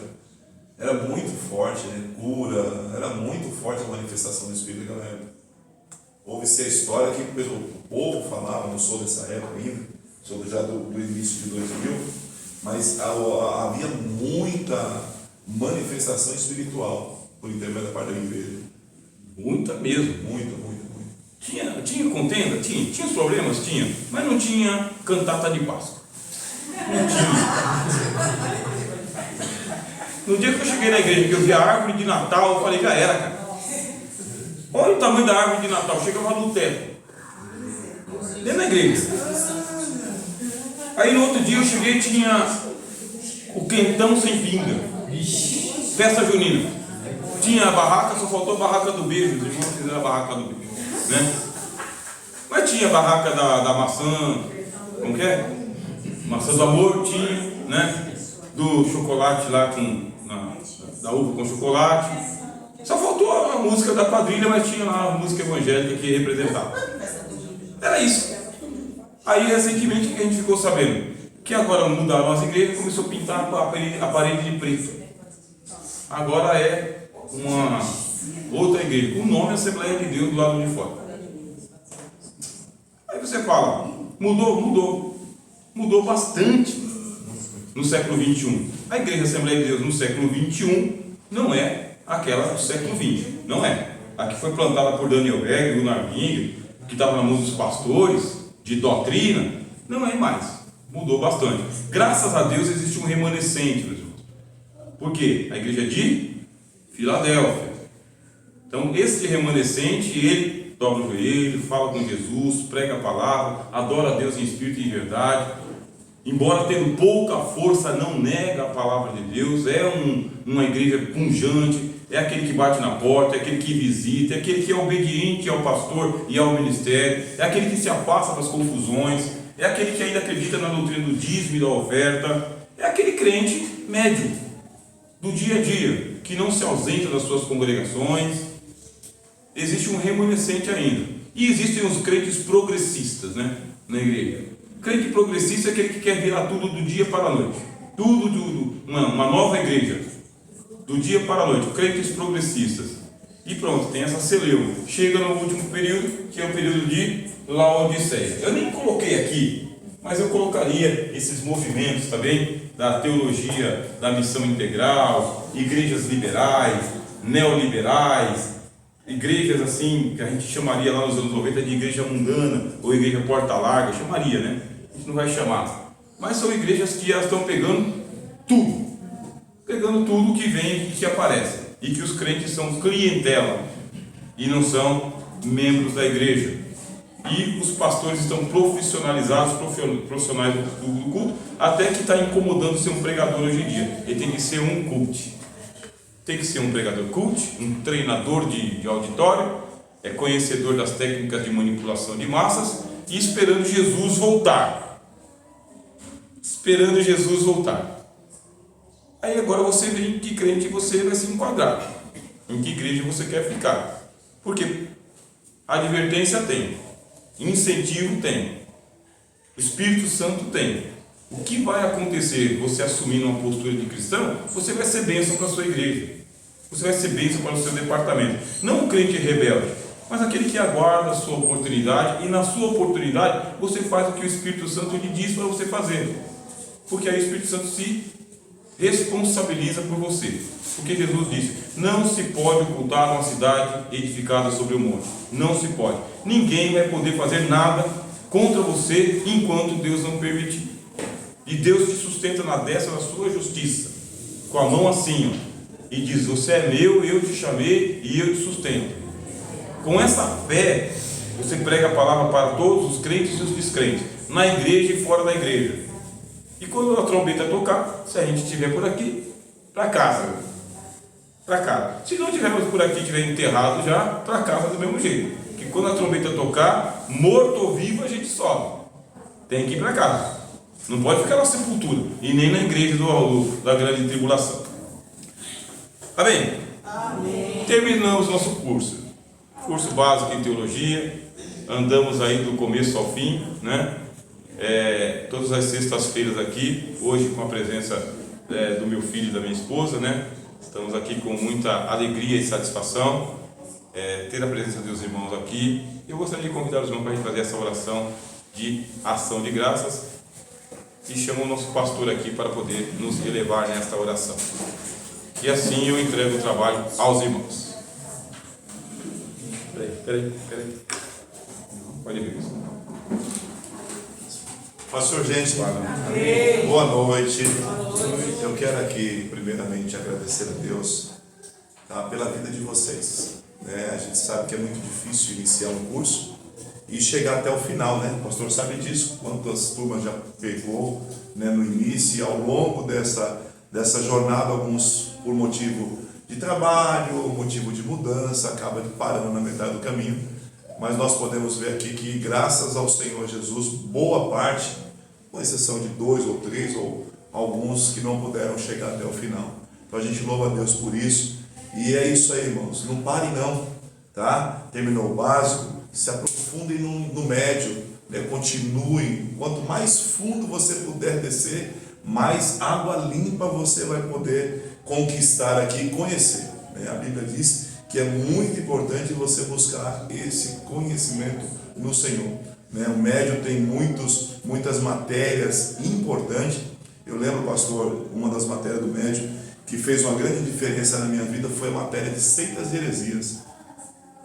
Era muito forte, né, cura, era muito forte a manifestação do Espírito naquela época. Houve-se a história que o povo falava, não sou dessa época ainda, sou já do início de 2000, mas havia muita manifestação espiritual por intermédio da parte da igreja. Muita mesmo. Muita. Tinha contenda? Tinha os problemas? Tinha. Mas não tinha cantata de Páscoa. Não tinha. No dia que eu cheguei na igreja, que eu vi a árvore de Natal, eu falei, já era, cara. Olha o tamanho da árvore de Natal, chegava no teto. Dentro da igreja. Aí no outro dia eu cheguei e tinha o quentão sem pinga. Festa junina. Tinha a barraca, só faltou a barraca do beijo. Os irmãos fizeram a barraca do beijo, né? Mas tinha a barraca da maçã, como que é? Maçã do amor tinha, né? Do chocolate lá da uva com chocolate. Só faltou a música da quadrilha, mas tinha lá a música evangélica que representava. Era isso. Aí recentemente a gente ficou sabendo que agora mudaram as igrejas e começou a pintar a parede de preto. Agora é uma outra igreja, o nome é Assembleia de Deus do lado de fora. Aí você fala, mudou bastante no século XXI. A igreja Assembleia de Deus no século XXI não é aquela do século XX, não é. A que foi plantada por Daniel Berg, Gunnar Wing, que estava na mão dos pastores, de doutrina, não é mais. Mudou bastante. Graças a Deus existe um remanescente, meus irmãos. Por quê? A igreja de Filadélfia. Então, esse remanescente, ele dobra o joelho, fala com Jesus, prega a palavra, adora a Deus em espírito e em verdade. Embora tendo pouca força, não nega a palavra de Deus. É uma igreja pujante, é aquele que bate na porta, é aquele que visita, é aquele que é obediente ao pastor e ao ministério, é aquele que se afasta das confusões, é aquele que ainda acredita na doutrina do dízimo e da oferta, é aquele crente médio, do dia a dia, que não se ausenta das suas congregações. Existe um remanescente ainda. E existem os crentes progressistas, né, na igreja. Crente progressista é aquele que quer virar tudo do dia para a noite. Uma nova igreja. Do dia para a noite. Crentes progressistas. E pronto, tem essa celeuma. Chega no último período, que é o período de Laodiceia. Eu nem coloquei aqui, mas eu colocaria esses movimentos também da teologia da missão integral, igrejas liberais, neoliberais, igrejas assim, que a gente chamaria lá nos anos 90 de igreja mundana, ou igreja porta larga, chamaria, né? A gente não vai chamar. Mas são igrejas que elas estão pegando tudo que vem e que aparece. E que os crentes são clientela e não são membros da igreja. E os pastores estão profissionalizados, profissionais do culto, até que está incomodando ser um pregador hoje em dia. Ele tem que ser um cult. Tem que ser um pregador cult, um treinador de auditório, é conhecedor das técnicas de manipulação de massas e esperando Jesus voltar. Esperando Jesus voltar. Aí agora você vê em que crente você vai se enquadrar, em que igreja você quer ficar. Porque advertência tem, incentivo tem, o Espírito Santo tem. O que vai acontecer você assumindo uma postura de cristão? Você vai ser bênção para a sua igreja, você vai ser bênção para o seu departamento. Não um crente rebelde, mas aquele que aguarda a sua oportunidade, e na sua oportunidade você faz o que o Espírito Santo lhe diz para você fazer, porque aí o Espírito Santo se responsabiliza por você. Porque Jesus disse, não se pode ocultar uma cidade edificada sobre o monte, não se pode. Ninguém vai poder fazer nada contra você enquanto Deus não permitir. E Deus te sustenta na destra da sua justiça, com a mão assim, ó, e diz, você é meu, eu te chamei e eu te sustento. Com essa fé você prega a palavra para todos os crentes e os descrentes, na igreja e fora da igreja. E quando a trombeta tocar, se a gente estiver por aqui, para casa. Para casa. Se não estivermos por aqui, estiver enterrado já, para casa do mesmo jeito. Porque quando a trombeta tocar, morto ou vivo, a gente sobe. Tem que ir para casa. Não pode ficar na sepultura. E nem na igreja da grande tribulação. Amém? Amém. Terminamos nosso curso. Curso básico em teologia. Andamos aí do começo ao fim, né? Todas as sextas-feiras aqui, hoje com a presença do meu filho e da minha esposa, né? Estamos aqui com muita alegria e satisfação, ter a presença dos irmãos aqui. Eu gostaria de convidar os irmãos para a gente fazer essa oração de ação de graças e chamo o nosso pastor aqui para poder nos elevar nesta oração. E assim eu entrego o trabalho aos irmãos. Peraí. Pode vir. Pastor, gente, boa noite. Eu quero aqui, primeiramente, agradecer a Deus, tá, pela vida de vocês. A gente sabe que é muito difícil iniciar um curso e chegar até o final, né? O pastor sabe disso, quantas turmas já pegou, né, no início e ao longo dessa jornada, alguns por motivo de trabalho, motivo de mudança, acaba parando na metade do caminho. Mas nós podemos ver aqui que, graças ao Senhor Jesus, boa parte, com exceção de 2 ou 3 ou alguns que não puderam chegar até o final. Então a gente louva a Deus por isso. E é isso aí, irmãos. Não parem não, tá? Terminou o básico, se aprofundem no médio, né? Continuem. Quanto mais fundo você puder descer, mais água limpa você vai poder conquistar aqui e conhecer, né? A Bíblia diz que é muito importante você buscar esse conhecimento no Senhor, né? O médio tem muitas matérias importantes. Eu lembro, pastor, uma das matérias do médio que fez uma grande diferença na minha vida foi a matéria de seitas e heresias,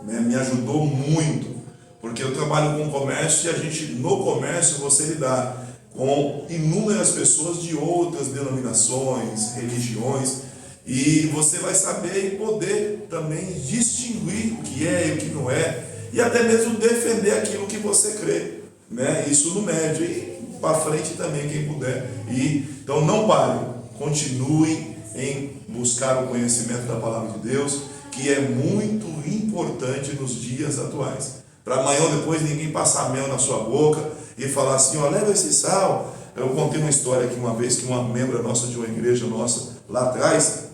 né? Me ajudou muito, porque eu trabalho com comércio e no comércio você lidar com inúmeras pessoas de outras denominações, religiões, e você vai saber e poder também distinguir o que é e o que não é, e até mesmo defender aquilo que você crê, né? Isso no médio, e para frente também quem puder. Então não parem, continuem em buscar o conhecimento da palavra de Deus, que é muito importante nos dias atuais, para amanhã ou depois ninguém passar mel na sua boca e falar assim, ó, leva esse sal. Eu contei uma história aqui uma vez que uma membra nossa de uma igreja nossa lá atrás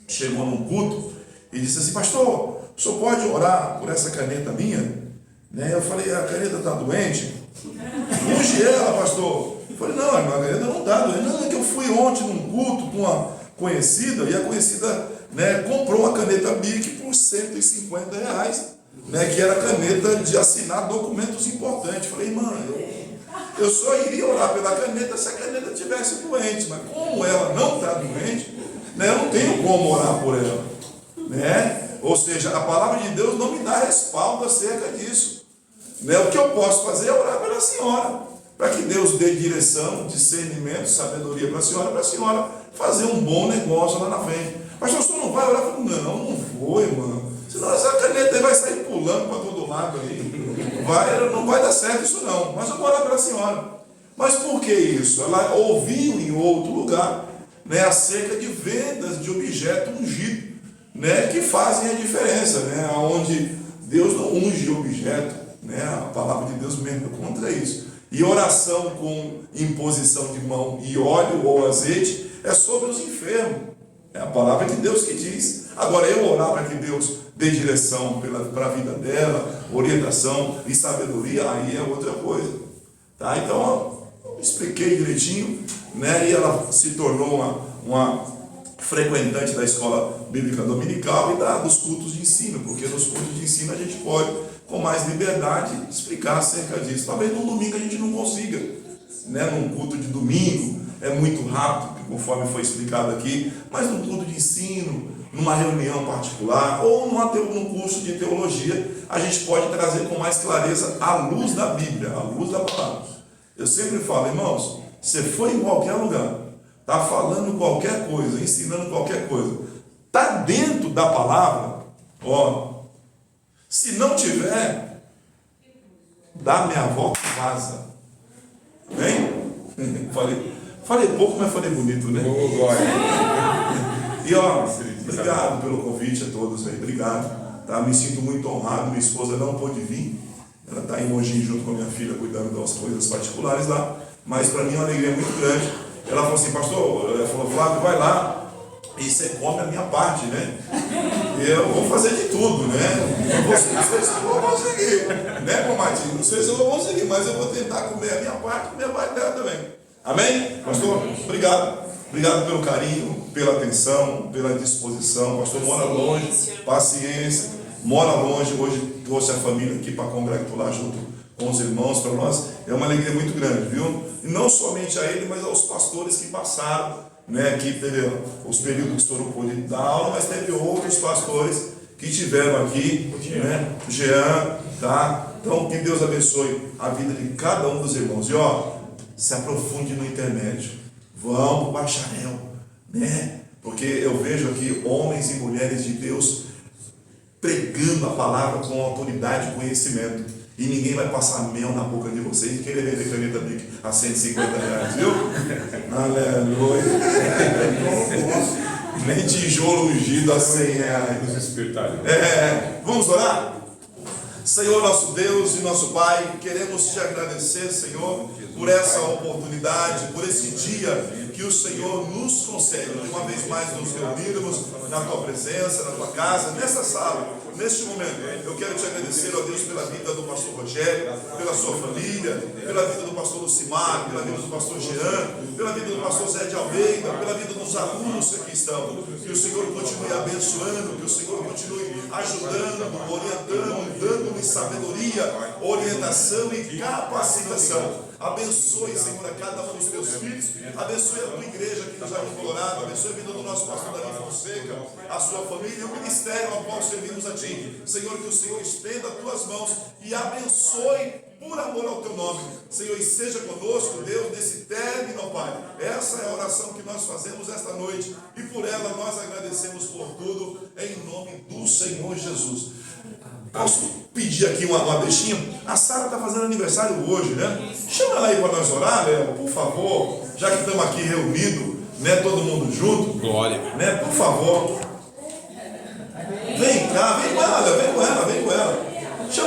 chegou num culto e disse assim, pastor, o senhor pode orar por essa caneta minha? Né? Eu falei, a caneta está doente? Unge ela, pastor. Eu falei, não, a caneta não está doente. Não, é que eu fui ontem num culto com uma conhecida e a conhecida, né, comprou uma caneta Bic por R$150, né, que era caneta de assinar documentos importantes. Eu falei, mano, eu só iria orar pela caneta se a caneta estivesse doente, mas como ela não está doente, né, eu não tenho como orar por ela, né? Ou seja, a palavra de Deus não me dá respaldo acerca disso, né? O que eu posso fazer é orar pela senhora, para que Deus dê direção, discernimento, sabedoria para a senhora fazer um bom negócio lá na frente. Pastor, o senhor não vai orar? Não vou, irmão. Senão essa caneta aí vai sair pulando para todo lado aí. Não vai dar certo isso não. Mas eu vou orar pela senhora. Mas por que isso? Ela ouviu em outro lugar, né, acerca de vendas de objeto ungido, né, que fazem a diferença, né, onde Deus não unge objeto, né, a palavra de Deus mesmo contra isso. E oração com imposição de mão e óleo ou azeite é sobre os enfermos. É a palavra de Deus que diz. Agora, eu orar para que Deus dê direção para a vida dela, orientação e sabedoria, aí é outra coisa. Tá? Então, eu expliquei direitinho, né? E ela se tornou uma frequentante da escola bíblica dominical e dos cultos de ensino, porque nos cultos de ensino a gente pode, com mais liberdade, explicar acerca disso. Talvez num domingo a gente não consiga, né? Num culto de domingo é muito rápido, conforme foi explicado aqui, mas num culto de ensino, numa reunião particular ou num curso de teologia, a gente pode trazer com mais clareza a luz da Bíblia, a luz da palavra. Eu sempre falo, irmãos, você foi em qualquer lugar, está falando qualquer coisa, ensinando qualquer coisa, está dentro da palavra, ó, se não tiver, dá minha volta e vaza. Bem? Falei pouco, mas falei bonito, né? E ó, obrigado pelo convite a todos aí, obrigado. Tá? Me sinto muito honrado, minha esposa não pôde vir, ela está em Mogi junto com a minha filha, cuidando das coisas particulares lá, mas para mim é uma alegria muito grande. Ela falou assim, pastor, ela falou, Flávio, vai lá e você come a minha parte, né? Eu vou fazer de tudo, né? Não sei se eu vou conseguir, né, Comadinho? Não sei se eu vou conseguir, mas eu vou tentar comer a minha parte dela também. Amém? Pastor, obrigado. Obrigado pelo carinho, pela atenção, pela disposição. Pastor, mora longe, paciência, mora longe. Hoje trouxe a família aqui para congratular junto com os irmãos. Para nós é uma alegria muito grande, viu? E não somente a ele, mas aos pastores que passaram, né? Aqui teve os períodos que o senhor pôde dar aula, mas teve outros pastores que tiveram aqui, né? O Jean, tá? Então, que Deus abençoe a vida de cada um dos irmãos. E ó, se aprofunde no intermédio. Vão para o bacharel, né? Porque eu vejo aqui homens e mulheres de Deus pregando a palavra com autoridade e conhecimento. E ninguém vai passar mel na boca de vocês e querer vender caneta Bic a 150 reais, viu? Aleluia. Nem tijolo ungido a 100 reais. Os espirituais. Vamos orar? Senhor nosso Deus e nosso Pai, queremos te agradecer, Senhor, por essa oportunidade, por esse dia que o Senhor nos concede, de uma vez mais nos reunirmos na Tua presença, na Tua casa, nessa sala, neste momento. Eu quero te agradecer, ó Deus, pela vida do pastor Rogério, pela sua família, pela vida do pastor Lucimar, pela vida do pastor Jean, pela vida do pastor Zé de Almeida, pela vida dos alunos que aqui estão. Que o Senhor continue abençoando, que o Senhor continue ajudando, orientando, dando-lhe sabedoria, orientação e capacitação. Abençoe, Senhor, a cada um dos teus filhos. Abençoe a tua igreja aqui no Jardim Colorado. Abençoe a vida do nosso pastor Davi Fonseca, a sua família e o ministério ao qual servimos a ti. Senhor, que o Senhor estenda as tuas mãos e abençoe por amor ao teu nome. Senhor, e seja conosco, Deus, nesse término, Pai. Essa é a oração que nós fazemos esta noite e por ela nós agradecemos por tudo, em nome do Senhor Jesus. Posso pedir aqui uma deixinha? A Sara está fazendo aniversário hoje, né? Chama ela aí para nós orar, Léo, por favor. Já que estamos aqui reunidos, né? Todo mundo junto. Glória. Né? Por favor. Vem cá, vem